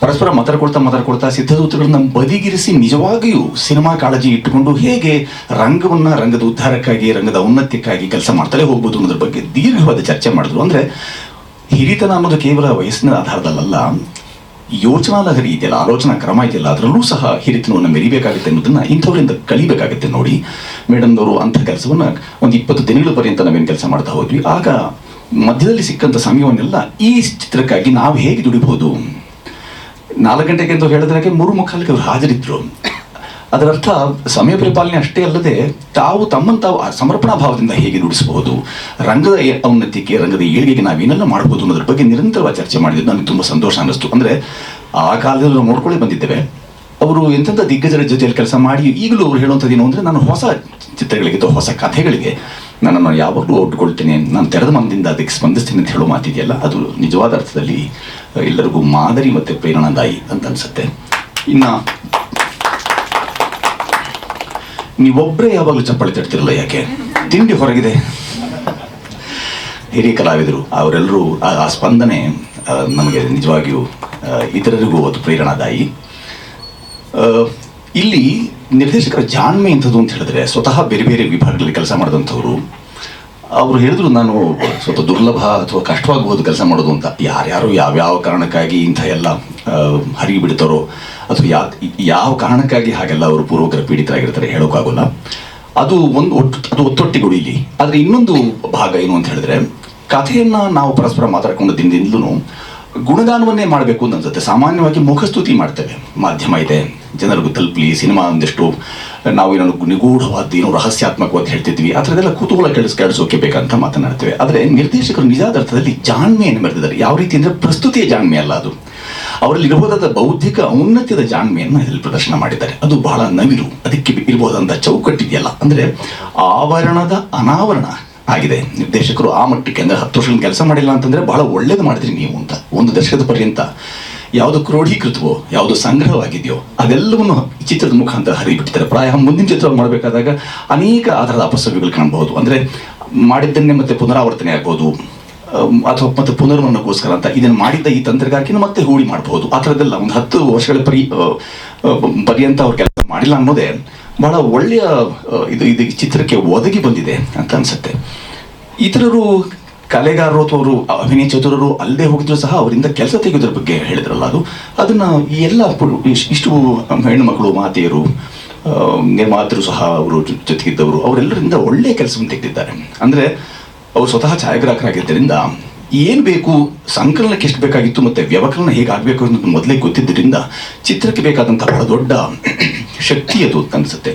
ಪರಸ್ಪರ ಮಾತಾಡ್ಕೊಳ್ತಾ ಸಿದ್ಧಸೂತ್ರಗಳನ್ನ ಬದಿಗಿರಿಸಿ ನಿಜವಾಗಿಯೂ ಸಿನಿಮಾ ಕಾಳಜಿ ಇಟ್ಟುಕೊಂಡು ಹೇಗೆ ರಂಗದ ಉದ್ಧಾರಕ್ಕಾಗಿ, ರಂಗದ ಔನ್ನತ್ಯಕ್ಕಾಗಿ ಕೆಲಸ ಮಾಡ್ತಲೇ ಹೋಗ್ಬೋದು ಅನ್ನೋದ್ರ ಬಗ್ಗೆ ದೀರ್ಘವಾದ ಚರ್ಚೆ ಮಾಡಿದ್ರು. ಅಂದರೆ ಹಿರಿತನ ಅನ್ನೋದು ಕೇವಲ ವಯಸ್ಸಿನ ಆಧಾರದಲ್ಲ, ಯೋಚನಾ ಲಹರಿ ಇದೆಯಲ್ಲ, ಆಲೋಚನಾ ಕ್ರಮ ಇದೆಯಲ್ಲ, ಅದರಲ್ಲೂ ಸಹ ಹಿರಿತನವನ್ನು ಮೆರಿಬೇಕಾಗುತ್ತೆ ಅನ್ನೋದನ್ನ ಇಂಥವರಿಂದ ಕಲಿಬೇಕಾಗುತ್ತೆ. ನೋಡಿ ಮೇಡಮ್ನವರು ಅಂಥ ಕೆಲಸವನ್ನು ಒಂದು 20 ದಿನಗಳ ಪರ್ಯಂತ ನಾವೇನು ಕೆಲಸ ಮಾಡ್ತಾ ಹೋದ್ವಿ. ಆಗ ಮಧ್ಯದಲ್ಲಿ ಸಿಕ್ಕಂಥ ಸಮಯವನ್ನೆಲ್ಲ ಈ ಚಿತ್ರಕ್ಕಾಗಿ ನಾವು ಹೇಗೆ ದುಡಿಬಹುದು. 4 ಗಂಟೆಗೆ ಅಂತ ಹೇಳಿದ್ರೆ 3:45 ಅವರು ಹಾಜರಿದ್ರು. ಅದರರ್ಥ ಸಮಯ ಪರಿಪಾಲನೆ ಅಷ್ಟೇ ಅಲ್ಲದೆ ತಾವು ತಮ್ಮನ್ನು ತಾವು ಸಮರ್ಪಣಾ ಭಾವದಿಂದ ಹೇಗೆ ನುಡಿಸಬಹುದು, ರಂಗದ ಔನ್ನತ್ಯಕ್ಕೆ, ರಂಗದ ಏಳಿಗೆಗೆ ನಾವೇನೆಲ್ಲ ಮಾಡ್ಬೋದು ಅನ್ನೋದ್ರ ಬಗ್ಗೆ ನಿರಂತರವಾಗಿ ಚರ್ಚೆ ಮಾಡಿದ್ದು ನನಗೆ ತುಂಬ ಸಂತೋಷ ಅನ್ನಿಸ್ತು. ಅಂದರೆ ಆ ಕಾಲದಲ್ಲಿ ನಾವು ನೋಡ್ಕೊಳ್ಳಿ ಬಂದಿದ್ದೇವೆ. ಅವರು ಎಂತೆಂಥ ದಿಗ್ಗಜರ ಜೊತೆಯಲ್ಲಿ ಕೆಲಸ ಮಾಡಿ ಈಗಲೂ ಅವ್ರು ಹೇಳುವಂಥದ್ದು ಏನು ಅಂದರೆ, ನಾನು ಹೊಸ ಚಿತ್ರಗಳಿಗೆ ಅಥವಾ ಹೊಸ ಕಥೆಗಳಿಗೆ ನನ್ನನ್ನು ಯಾವಾಗಲೂ ಒಟ್ಟುಕೊಳ್ತೇನೆ, ನಾನು ತೆರೆದ ಮನದಿಂದ ಅದಕ್ಕೆ ಸ್ಪಂದಿಸ್ತೀನಿ ಅಂತ ಹೇಳೋ ಮಾತಿದೆಯಲ್ಲ, ಅದು ನಿಜವಾದ ಅರ್ಥದಲ್ಲಿ ಎಲ್ಲರಿಗೂ ಮಾದರಿ ಮತ್ತು ಪ್ರೇರಣಾದಾಯಿ ಅಂತ ಅನಿಸುತ್ತೆ. ಇನ್ನು ನೀವೊಬ್ಬರೇ ಯಾವಾಗಲೂ ಚಪ್ಪಾಳೆ ತಡ್ತಿರಲ್ಲ, ಯಾಕೆ? ತಿಂಡಿ ಹೊರಗಿದೆ. ಹಿರಿಯ ಕಲಾವಿದರು ಅವರೆಲ್ಲರೂ ಆ ಸ್ಪಂದನೆ ನಮಗೆ ನಿಜವಾಗಿಯೂ ಇತರರಿಗೂ ಅದು ಪ್ರೇರಣಾದಾಯಿ. ಇಲ್ಲಿ ನಿರ್ದೇಶಕರ ಜಾಣ್ಮೆ ಎಂಥದ್ದು ಅಂತ ಹೇಳಿದ್ರೆ, ಸ್ವತಃ ಬೇರೆ ಬೇರೆ ವಿಭಾಗಗಳಲ್ಲಿ ಕೆಲಸ ಮಾಡಿದಂಥವ್ರು ಅವರು ಹೇಳಿದ್ರು, ನಾನು ಸ್ವಲ್ಪ ದುರ್ಲಭ ಅಥವಾ ಕಷ್ಟವಾಗಬಹುದು ಕೆಲಸ ಮಾಡೋದು ಅಂತ. ಯಾರ್ಯಾರು ಯಾವ್ಯಾವ ಕಾರಣಕ್ಕಾಗಿ ಇಂಥ ಎಲ್ಲ ಹರಿಗಿ ಬಿಡ್ತಾರೋ ಅಥವಾ ಯಾವ ಕಾರಣಕ್ಕಾಗಿ ಹಾಗೆಲ್ಲ ಅವರು ಪೂರ್ವಕರ ಪೀಡಿತರಾಗಿರ್ತಾರೆ ಹೇಳೋಕ್ಕಾಗೋಲ್ಲ. ಅದು ಒತ್ತೊಟ್ಟಿಗಳು ಇಲ್ಲಿ. ಆದರೆ ಇನ್ನೊಂದು ಭಾಗ ಏನು ಅಂತ ಹೇಳಿದ್ರೆ, ಕಥೆಯನ್ನು ನಾವು ಪರಸ್ಪರ ಮಾತಾಡ್ಕೊಂಡು ದಿನದಿಂದಲೂ ಗುಣಗಾನವನ್ನೇ ಮಾಡಬೇಕು ಅಂತ ಅನ್ಸುತ್ತೆ. ಸಾಮಾನ್ಯವಾಗಿ ಮುಖಸ್ತುತಿ ಮಾಡ್ತೇವೆ, ಮಾಧ್ಯಮ ಇದೆ, ಜನರಿಗೂ ತಲುಪಲಿ, ಸಿನಿಮಾ ಒಂದಿಷ್ಟು ನಾವೇನೋ ನಿಗೂಢವಾದ ಏನೋ ರಹಸ್ಯಾತ್ಮಕವಾದ ಹೇಳ್ತಿದ್ವಿ, ಆ ಥರದ್ದೆಲ್ಲ ಕುತೂಹಲ ಕೆಡಿಸೋಕೆ ಬೇಕಂತ ಮಾತನಾಡ್ತೇವೆ. ಆದರೆ ನಿರ್ದೇಶಕರು ನಿಜಾದ ಅರ್ಥದಲ್ಲಿ ಜಾಣ್ಮೆಯನ್ನು ಮೆರೆದಿದ್ದಾರೆ. ಯಾವ ರೀತಿ ಅಂದರೆ, ಪ್ರಸ್ತುತಿಯ ಜಾಣ್ಮೆ ಅಲ್ಲ, ಅದು ಅವರಲ್ಲಿ ಇರಬಹುದಾದ ಬೌದ್ಧಿಕ ಔನ್ನತ್ಯದ ಜಾಣ್ಮೆಯನ್ನು ಇದರಲ್ಲಿ ಪ್ರದರ್ಶನ ಮಾಡಿದ್ದಾರೆ. ಅದು ಬಹಳ ನವಿರು. ಅದಕ್ಕೆ ಇರಬಹುದಂಥ ಚೌಕಟ್ಟಿದೆಯಲ್ಲ, ಅಂದರೆ ಆವರಣದ ಅನಾವರಣ ಆಗಿದೆ. ನಿರ್ದೇಶಕರು ಆ ಮಟ್ಟಕ್ಕೆ, ಅಂದರೆ 10 ವರ್ಷಗಳ ಕೆಲಸ ಮಾಡಿಲ್ಲ ಅಂತಂದರೆ ಬಹಳ ಒಳ್ಳೇದು ಮಾಡಿದ್ರಿ ನೀವು ಅಂತ. 1 ದಶಕದ ಪರ್ಯಂತ ಯಾವುದು ಕ್ರೋಢೀಕೃತವೋ, ಯಾವುದು ಸಂಗ್ರಹವಾಗಿದೆಯೋ ಅದೆಲ್ಲವನ್ನು ಚಿತ್ರದ ಮುಖಾಂತರ ಹರಿಬಿಟ್ಟಿದ್ದಾರೆ. ಪ್ರಾಯ ಮುಂದಿನ ಚಿತ್ರ ಮಾಡಬೇಕಾದಾಗ ಅನೇಕ ಆಧಾರದ ಅಪಸವ್ಯಗಳು ಕಾಣಬಹುದು. ಅಂದರೆ ಮಾಡಿದ್ದನ್ನೇ ಮತ್ತೆ ಪುನರಾವರ್ತನೆ ಆಗ್ಬೋದು, ಅಥವಾ ಮತ್ತೆ ಪುನರ್ಮನಕ್ಕೋಸ್ಕರ ಅಂತ ಇದನ್ನು ಮಾಡಿದ್ದ ಈ ತಂತ್ರಗಾರಿಕೆಯನ್ನು ಮತ್ತೆ ಹೂಡಿ ಮಾಡಬಹುದು. ಆ ಥರದ್ದೆಲ್ಲ ಒಂದು 10 ವರ್ಷಗಳ ಪರ್ಯಂತ ಅವ್ರು ಕೆಲಸ ಮಾಡಿಲ್ಲ ಅನ್ನೋದೇ ಬಹಳ ಒಳ್ಳೆಯ ಇದು ಚಿತ್ರಕ್ಕೆ ಒದಗಿ ಬಂದಿದೆ ಅಂತ ಅನ್ಸುತ್ತೆ. ಇತರರು ಕಲೆಗಾರರು ಅಥವಾ ಅವರು ಅಭಿನಯ ಚತುರರು ಅಲ್ಲದೆ ಹೋಗಿದ್ರು ಸಹ ಅವರಿಂದ ಕೆಲಸ ತೆಗೆಯೋದ್ರ ಬಗ್ಗೆ ಹೇಳಿದ್ರಲ್ಲ, ಅದನ್ನ ಈ ಎಲ್ಲ ಇಷ್ಟು ಹೆಣ್ಣು ಮಕ್ಕಳು, ಮಾತೆಯರು, ನಿರ್ಮಾತರು ಸಹ ಅವರು ಜೊತೆಗಿದ್ದವರು ಅವರೆಲ್ಲರಿಂದ ಒಳ್ಳೆಯ ಕೆಲಸವನ್ನು ತೆಗೆದಿದ್ದಾರೆ. ಅಂದರೆ ಅವರು ಸ್ವತಃ ಛಾಯಾಗ್ರಾಹಕರಾಗಿದ್ದರಿಂದ ಏನು ಬೇಕು, ಸಂಕಲನಕ್ಕೆ ಎಷ್ಟು ಬೇಕಾಗಿತ್ತು ಮತ್ತು ವ್ಯವಕಲನ ಹೇಗಾಗಬೇಕು ಅನ್ನೋದು ಮೊದಲೇ ಗೊತ್ತಿದ್ದರಿಂದ ಚಿತ್ರಕ್ಕೆ ಬೇಕಾದಂಥ ಬಹಳ ದೊಡ್ಡ ಶಕ್ತಿ ಅದು ಅಂತ ಅನಿಸುತ್ತೆ.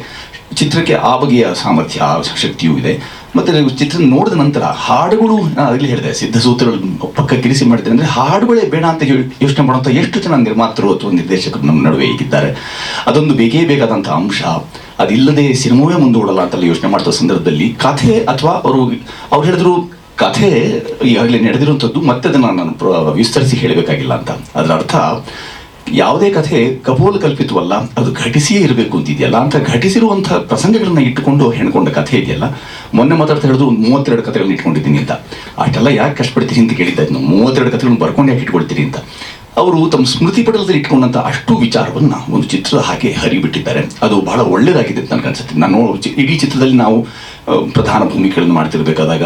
ಚಿತ್ರಕ್ಕೆ ಆ ಬಗೆಯ ಸಾಮರ್ಥ್ಯ, ಆ ಶಕ್ತಿಯೂ ಇದೆ. ಮತ್ತು ಚಿತ್ರ ನೋಡಿದ ನಂತರ ಹಾಡುಗಳು, ನಾನು ಆಗಲೇ ಹೇಳಿದೆ, ಸಿದ್ಧ ಸೂತ್ರಗಳು ಪಕ್ಕಕ್ಕಿರಿಸಿ ಮಾಡಿದ್ದಾರೆ. ಅಂದರೆ ಹಾಡುಗಳೇ ಬೇಡ ಅಂತ ಯೋಚನೆ ಮಾಡುವಂಥ ಎಷ್ಟು ಜನ ನಿರ್ಮಾತರು ಅಥವಾ ನಿರ್ದೇಶಕರು ನಮ್ಮ ನಡುವೆ ಈಗಿದ್ದಾರೆ. ಅದೊಂದು ಬೇಕೇ ಬೇಕಾದಂಥ ಅಂಶ. ಅದಿಲ್ಲದೆ ಸಿನಿಮಾವೇ ಮುಂದೂಡಲ್ಲ ಅಂತೆಲ್ಲ ಯೋಚನೆ ಮಾಡ್ತಾ ಸಂದರ್ಭದಲ್ಲಿ ಕಥೆ ಅಥವಾ ಅವ್ರು ಹೇಳಿದ್ರು ಕಥೆ ಈಗಾಗಲೇ ನಡೆದಿರುವಂಥದ್ದು, ಮತ್ತೆ ಅದನ್ನು ನಾನು ವಿಸ್ತರಿಸಿ ಹೇಳಬೇಕಾಗಿಲ್ಲ ಅಂತ. ಅದರ ಅರ್ಥ ಯಾವುದೇ ಕಥೆ ಕಪೋಲ ಕಲ್ಪಿತವಲ್ಲ, ಅದು ಘಟಿಸಿಯೇ ಇರಬೇಕು ಅಂತಿದೆಯಲ್ಲ. ಅಂತ ಘಟಿಸಿರುವಂಥ ಪ್ರಸಂಗಗಳನ್ನ ಇಟ್ಟುಕೊಂಡು ಹೆಣ್ಕೊಂಡ ಕಥೆ ಇದೆಯಲ್ಲ. ಮೊನ್ನೆ ಮಾತಾಡ್ತಾ ಹೇಳಿದ್ರು 32 ಕಥೆಗಳನ್ನ ಇಟ್ಕೊಂಡಿದ್ದೀನಿ ಅಂತ. ಅಷ್ಟೆಲ್ಲ ಯಾಕೆ ಕಷ್ಟಪಡ್ತೀನಿ ಅಂತ ಕೇಳಿದ್ದೆ. 32 ಕಥೆಗಳನ್ನ ಬರ್ಕೊಂಡು ಯಾಕೆ ಇಟ್ಕೊಳ್ತೀರಿ ಅಂತ. ಅವರು ತಮ್ಮ ಸ್ಮೃತಿ ಪಟಲದಲ್ಲಿ ಇಟ್ಕೊಂಡಂಥ ಅಷ್ಟು ವಿಚಾರವನ್ನು ಒಂದು ಚಿತ್ರದ ಹಾಗೆ ಹರಿಬಿಟ್ಟಿದ್ದಾರೆ. ಅದು ಬಹಳ ಒಳ್ಳೆಯದಾಗಿದೆ ಅಂತ ನನಗನ್ಸುತ್ತೆ. ನಾನು ಇಡೀ ಚಿತ್ರದಲ್ಲಿ ನಾವು ಪ್ರಧಾನ ಭೂಮಿಕೆಗಳನ್ನು ಮಾಡ್ತಿರ್ಬೇಕಾದಾಗ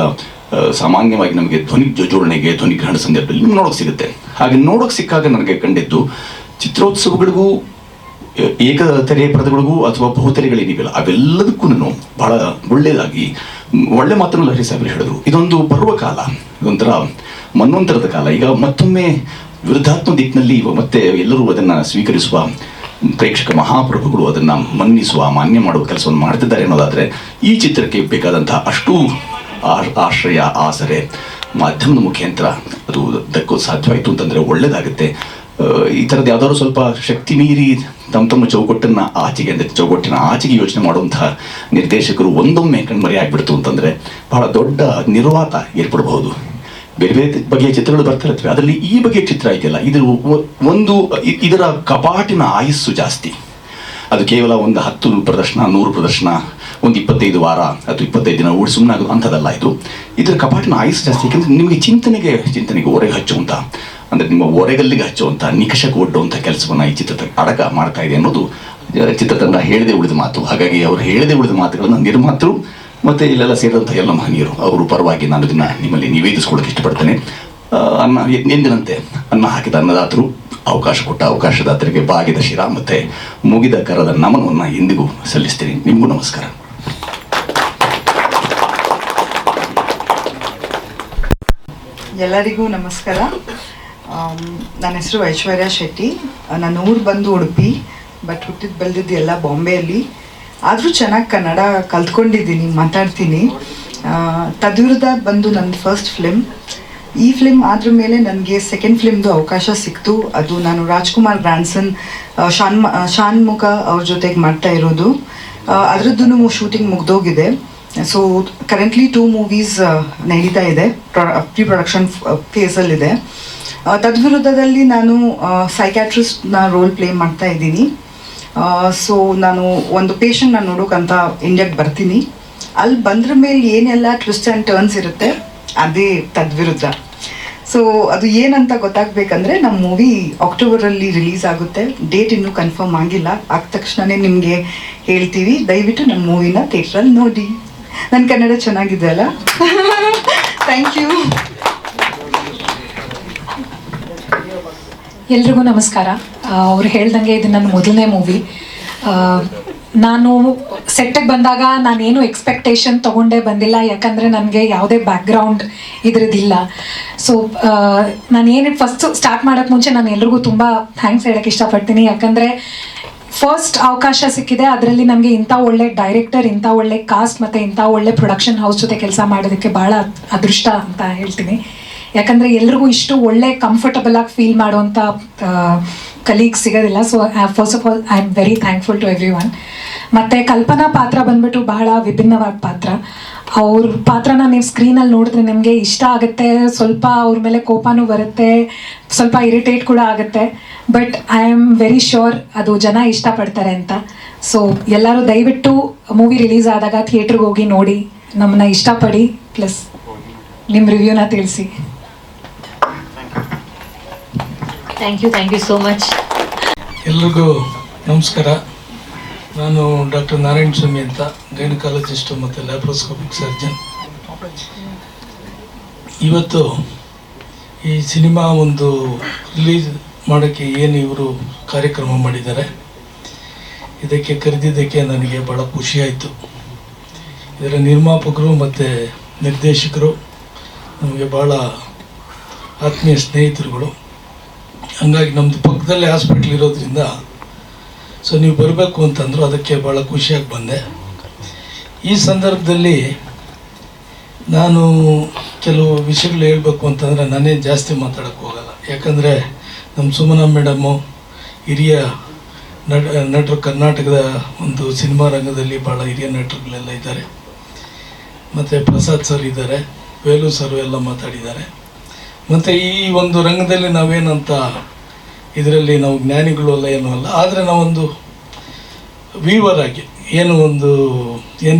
ಸಾಮಾನ್ಯವಾಗಿ ನಮಗೆ ಧ್ವನಿ ಜೋಡಣೆಗೆ, ಧ್ವನಿ ಗ್ರಹಣ ಸಂದರ್ಭದಲ್ಲಿ ನೋಡೋಕೆ ಸಿಗುತ್ತೆ. ಹಾಗೆ ನೋಡೋಕೆ ಸಿಕ್ಕಾಗ ನನಗೆ ಕಂಡಿದ್ದು, ಚಿತ್ರೋತ್ಸವಗಳಿಗೂ ಏಕತೆರೆ ಪದಗಳಿಗೂ ಅಥವಾ ಬಹುತೆರೆಗಳೇನಿವೆಲ್ಲ ಅವೆಲ್ಲದಕ್ಕೂ ಬಹಳ ಒಳ್ಳೆಯದಾಗಿ ಒಳ್ಳೆ ಮಾತನ್ನು ಲಹರಿ ಸಾಹೇಬರು ಹೇಳಿದ್ರು. ಇದೊಂದು ಪರ್ವಕಾಲ, ಇದೊಂಥರ ಮನ್ವಂತರದ ಕಾಲ. ಈಗ ಮತ್ತೊಮ್ಮೆ ವಿರುದ್ಧಾತ್ಮ ದಿಕ್ಕಿನಲ್ಲಿ ಮತ್ತೆ ಎಲ್ಲರೂ ಅದನ್ನು ಸ್ವೀಕರಿಸುವ ಪ್ರೇಕ್ಷಕ ಮಹಾಪ್ರಭುಗಳು ಅದನ್ನು ಮನ್ನಿಸುವ, ಮಾನ್ಯ ಮಾಡುವ ಕೆಲಸವನ್ನು ಮಾಡ್ತಿದ್ದಾರೆ ಅನ್ನೋದಾದರೆ ಈ ಚಿತ್ರಕ್ಕೆ ಬೇಕಾದಂತಹ ಅಷ್ಟು ಆಶ್ರಯ, ಆಸರೆ ಮಾಧ್ಯಮದ ಮುಖಾಂತರ ಅದು ದಕ್ಕೋದು ಸಾಧ್ಯವಾಯಿತು ಅಂತಂದರೆ ಒಳ್ಳೆಯದಾಗುತ್ತೆ. ಈ ಥರದ್ದು ಯಾವ್ದಾದ್ರು ಸ್ವಲ್ಪ ಶಕ್ತಿ ಮೀರಿ ತಮ್ಮ ಚೌಕಟ್ಟನ್ನು ಆಚೆಗೆ, ಅಂದರೆ ಚೌಕಟ್ಟಿನ ಆಚೆಗೆ ಯೋಚನೆ ಮಾಡುವಂತಹ ನಿರ್ದೇಶಕರು ಒಂದೊಮ್ಮೆ ಕಣ್ಮರೆ ಆಗಿಬಿಡ್ತು ಅಂತಂದರೆ ಬಹಳ ದೊಡ್ಡ ನಿರ್ವಾತ ಏರ್ಪಡಬಹುದು. ಬೇರೆ ಬೇರೆ ಬಗೆಯ ಚಿತ್ರಗಳು ಬರ್ತಾ ಇರ್ತವೆ, ಅದರಲ್ಲಿ ಈ ಬಗೆಯ ಚಿತ್ರ ಇದೆಯಲ್ಲ, ಇದರ ಕಪಾಟಿನ ಆಯಸ್ಸು ಜಾಸ್ತಿ. ಅದು ಕೇವಲ ಒಂದು 10 ಪ್ರದರ್ಶನ, 100 ಪ್ರದರ್ಶನ, ಒಂದು 25 ವಾರ ಅಥವಾ 25 ದಿನ ಓಡಿ ಸುಮ್ಮನಾಗೋದು ಅಂಥದ್ದಲ್ಲ. ಇದರ ಕಪಾಟಿನ ಆಯಸ್ಸು ಜಾಸ್ತಿ. ಯಾಕೆಂದರೆ ನಿಮಗೆ ಚಿಂತನೆಗೆ ಒರೆಗೆ ಹಚ್ಚುವಂಥ, ಅಂದರೆ ನಿಮ್ಮ ಒರೆಗಲ್ಲಿಗೆ ಹಚ್ಚುವಂಥ, ನಿಕಷಕ್ಕೆ ಒಡ್ಡುವಂಥ ಕೆಲಸವನ್ನು ಈ ಚಿತ್ರ ಅಡಗ ಮಾಡ್ತಾ ಇದೆ ಅನ್ನೋದು ಚಿತ್ರತಂಡ ಹೇಳದೆ ಉಳಿದ ಮಾತು. ಹಾಗಾಗಿ ಅವರು ಹೇಳದೆ ಉಳಿದ ಮಾತುಗಳನ್ನು ನಿರ್ಮಾತರು ಮತ್ತು ಇಲ್ಲೆಲ್ಲ ಸೇರಿದಂಥ ಎಲ್ಲ ಮಹನೀಯರು ಅವರ ಪರವಾಗಿ ನಾನು ಇದನ್ನು ನಿಮ್ಮಲ್ಲಿ ನಿವೇದಿಸ್ಕೊಳ್ಳೋಕೆ ಇಷ್ಟಪಡ್ತೇನೆ. ಎಂದಿನಂತೆ ಅನ್ನ ಹಾಕಿದ ಅನ್ನದಾತರು, ಅವಕಾಶ ಕೊಟ್ಟ ಅವಕಾಶದಾತರಿಗೆ ಬಾಗಿದ ಶಿರ ಮತ್ತು ಮುಗಿದ ಕರದ ನಮನವನ್ನು ಎಂದಿಗೂ ಸಲ್ಲಿಸ್ತೀನಿ. ನಿಮಗೂ ನಮಸ್ಕಾರ. ಎಲ್ಲರಿಗೂ ನಮಸ್ಕಾರ. ನನ್ನ ಹೆಸರು ಐಶ್ವರ್ಯ ಶೆಟ್ಟಿ. ನನ್ನ ಊರು ಬಂದು ಉಡುಪಿ, ಬಟ್ ಹುಟ್ಟಿದ್ದು ಬೆಳೆದಿದ್ದು ಎಲ್ಲ ಬಾಂಬೆಯಲ್ಲಿ. ಆದರೂ ಚೆನ್ನಾಗಿ ಕನ್ನಡ ಕಲ್ತ್ಕೊಂಡಿದ್ದೀನಿ, ಮಾತಾಡ್ತೀನಿ. ತದ್ವಿರುದ್ಧ ಬಂದು ನನ್ನ ಫಸ್ಟ್ ಫಿಲ್ಮ್. ಈ ಫಿಲ್ಮ್ ಆದ್ರ ಮೇಲೆ ನನಗೆ ಸೆಕೆಂಡ್ ಫಿಲ್ಮ್ದು ಅವಕಾಶ ಸಿಕ್ತು. ಅದು ನಾನು ರಾಜ್ಕುಮಾರ್ ಗ್ರ್ಯಾಂಡ್ಸನ್ ಶಾನ್ಮುಖ ಅವ್ರ ಜೊತೆಗೆ ಮಾಡ್ತಾ ಇರೋದು. ಅದರದ್ದು ಶೂಟಿಂಗ್ ಮುಗ್ದೋಗಿದೆ. ಸೊ ಕರೆಂಟ್ಲಿ 2 ಮೂವೀಸ್ ನಡೀತಾ ಇದೆ, ಪ್ರೀ ಪ್ರೊಡಕ್ಷನ್ ಫೇಸಲ್ಲಿದೆ. ತದ್ವಿರುದ್ಧದಲ್ಲಿ ನಾನು ಸೈಕ್ಯಾಟ್ರಿಸ್ಟ್ನ ರೋಲ್ ಪ್ಲೇ ಮಾಡ್ತಾ ಇದ್ದೀನಿ. ಸೊ ನಾನು ಒಂದು ಪೇಷಂಟ್ನ ನೋಡೋಕ್ಕಂತ ಇಂಡಿಯಾಗೆ ಬರ್ತೀನಿ. ಅಲ್ಲಿ ಬಂದ್ರ ಮೇಲೆ ಏನೆಲ್ಲ ಟ್ವಿಸ್ಟ್ ಆ್ಯಂಡ್ ಟರ್ನ್ಸ್ ಇರುತ್ತೆ, ಅದೇ ತದ್ವಿರುದ್ಧ. ಸೊ ಅದು ಏನಂತ ಗೊತ್ತಾಗಬೇಕಂದ್ರೆ ನಮ್ಮ ಮೂವಿ ಅಕ್ಟೋಬರಲ್ಲಿ ರಿಲೀಸ್ ಆಗುತ್ತೆ. ಡೇಟ್ ಇನ್ನೂ ಕನ್ಫರ್ಮ್ ಆಗಿಲ್ಲ, ಆದ ತಕ್ಷಣವೇ ನಿಮಗೆ ಹೇಳ್ತೀವಿ. ದಯವಿಟ್ಟು ನಮ್ಮ ಮೂವಿನ ಥಿಯೇಟ್ರಲ್ಲಿ ನೋಡಿ. ನನ್ನ ಕನ್ನಡ ಚೆನ್ನಾಗಿದೆ ಅಲ್ಲ? Thank you. ಎಲ್ರಿಗೂ ನಮಸ್ಕಾರ. ಅವ್ರು ಹೇಳ್ದಂಗೆ ಇದು ನನ್ನ ಮೊದಲನೇ ಮೂವಿ. ನಾನು ಸೆಟ್ಟಿಗೆ ಬಂದಾಗ ನಾನೇನು ಎಕ್ಸ್ಪೆಕ್ಟೇಷನ್ ತೊಗೊಂಡೇ ಬಂದಿಲ್ಲ, ಯಾಕಂದರೆ ನನಗೆ ಯಾವುದೇ ಬ್ಯಾಕ್ಗ್ರೌಂಡ್ ಇದ್ರದ್ದಿಲ್ಲ. ಸೊ ನಾನೇನು ಫಸ್ಟ್ ಸ್ಟಾರ್ಟ್ ಮಾಡೋಕ್ಕೆ ಮುಂಚೆ ನಾನು ಎಲ್ರಿಗೂ ತುಂಬ ಥ್ಯಾಂಕ್ಸ್ ಹೇಳೋಕ್ಕೆ ಇಷ್ಟಪಡ್ತೀನಿ. ಯಾಕಂದರೆ ಫಸ್ಟ್ ಅವಕಾಶ ಸಿಕ್ಕಿದೆ, ಅದರಲ್ಲಿ ನನಗೆ ಇಂಥ ಒಳ್ಳೆ ಡೈರೆಕ್ಟರ್, ಇಂಥ ಒಳ್ಳೆ ಕಾಸ್ಟ್ ಮತ್ತು ಇಂಥ ಒಳ್ಳೆ ಪ್ರೊಡಕ್ಷನ್ ಹೌಸ್ ಜೊತೆ ಕೆಲಸ ಮಾಡೋದಕ್ಕೆ ಭಾಳ ಅದೃಷ್ಟ ಅಂತ ಹೇಳ್ತೀನಿ. ಯಾಕಂದರೆ ಎಲ್ರಿಗೂ ಇಷ್ಟು ಒಳ್ಳೆ ಕಂಫರ್ಟಬಲ್ ಆಗಿ ಫೀಲ್ ಮಾಡುವಂಥ ಕಲೀಗ್ಸ್ ಸಿಗೋದಿಲ್ಲ. So first of all I am very thankful to every one. ಮತ್ತು ಕಲ್ಪನಾ ಪಾತ್ರ ಬಂದ್ಬಿಟ್ಟು ಬಹಳ ವಿಭಿನ್ನವಾದ ಪಾತ್ರ. ಅವ್ರ ಪಾತ್ರನ ನೀವು ಸ್ಕ್ರೀನಲ್ಲಿ ನೋಡಿದ್ರೆ ನಿಮಗೆ ಇಷ್ಟ ಆಗುತ್ತೆ, ಸ್ವಲ್ಪ ಅವ್ರ ಮೇಲೆ ಕೋಪನೂ ಬರುತ್ತೆ, ಸ್ವಲ್ಪ ಇರಿಟೇಟ್ ಕೂಡ ಆಗುತ್ತೆ. But I am very sure ಅದು ಜನ ಇಷ್ಟಪಡ್ತಾರೆ ಅಂತ. ಸೊ ಎಲ್ಲರೂ ದಯವಿಟ್ಟು ಮೂವಿ ರಿಲೀಸ್ ಆದಾಗ ಥಿಯೇಟ್ರಿಗೆ ಹೋಗಿ ನೋಡಿ, ನಮ್ಮನ್ನ ಇಷ್ಟಪಡಿ, ಪ್ಲಸ್ ನಿಮ್ಮ ರಿವ್ಯೂನ ತಿಳಿಸಿ. Thank you so much. ಎಲ್ರಿಗೂ ನಮಸ್ಕಾರ. ನಾನು ಡಾಕ್ಟರ್ ನಾರಾಯಣ ಸ್ವಾಮಿ ಅಂತ ಗೈನಕಾಲಜಿಸ್ಟು ಮತ್ತು ಲ್ಯಾಪ್ರೋಸ್ಕೋಪಿಕ್ ಸರ್ಜನ್. ಇವತ್ತು ಈ ಸಿನಿಮಾ ಒಂದು ರಿಲೀಸ್ ಮಾಡೋಕ್ಕೆ ಏನು ಇವರು ಕಾರ್ಯಕ್ರಮ ಮಾಡಿದ್ದಾರೆ, ಇದಕ್ಕೆ ಕರೆದಿದ್ದಕ್ಕೆ ನನಗೆ ಭಾಳ ಖುಷಿಯಾಯಿತು. ಇದರ ನಿರ್ಮಾಪಕರು ಮತ್ತು ನಿರ್ದೇಶಕರು ನಮಗೆ ಭಾಳ ಆತ್ಮೀಯ ಸ್ನೇಹಿತರುಗಳು. ಹಂಗಾಗಿ ನಮ್ಮದು ಪಕ್ಕದಲ್ಲೇ ಹಾಸ್ಪಿಟ್ಲ್ ಇರೋದ್ರಿಂದ ಸೊ ನೀವು ಬರಬೇಕು ಅಂತಂದರು, ಅದಕ್ಕೆ ಭಾಳ ಖುಷಿಯಾಗಿ ಬಂದೆ. ಈ ಸಂದರ್ಭದಲ್ಲಿ ನಾನು ಕೆಲವು ವಿಷಯಗಳು ಹೇಳಬೇಕು ಅಂತಂದರೆ ನಾನೇ ಜಾಸ್ತಿ ಮಾತಾಡೋಕ್ಕೆ ಹೋಗಲ್ಲ. ಯಾಕಂದರೆ ನಮ್ಮ ಸುಮನಾ ಮೇಡಮ್ಮು ಹಿರಿಯ ನಟರು, ಕರ್ನಾಟಕದ ಒಂದು ಸಿನಿಮಾ ರಂಗದಲ್ಲಿ ಭಾಳ ಹಿರಿಯ ನಟರುಗಳೆಲ್ಲ ಇದ್ದಾರೆ. ಮತ್ತು ಪ್ರಸಾದ್ ಸರ್ ಇದ್ದಾರೆ, ವೇಲು ಸರ್ ಎಲ್ಲ ಮಾತಾಡಿದ್ದಾರೆ. ಮತ್ತು ಈ ಒಂದು ರಂಗದಲ್ಲಿ ನಾವೇನಂತ ಇದರಲ್ಲಿ ನಾವು ಜ್ಞಾನಿಗಳು ಅಲ್ಲ ಏನೂ ಅಲ್ಲ. ಆದರೆ ನಾವೊಂದು ವೀವರ್ ಆಗಿ ಏನು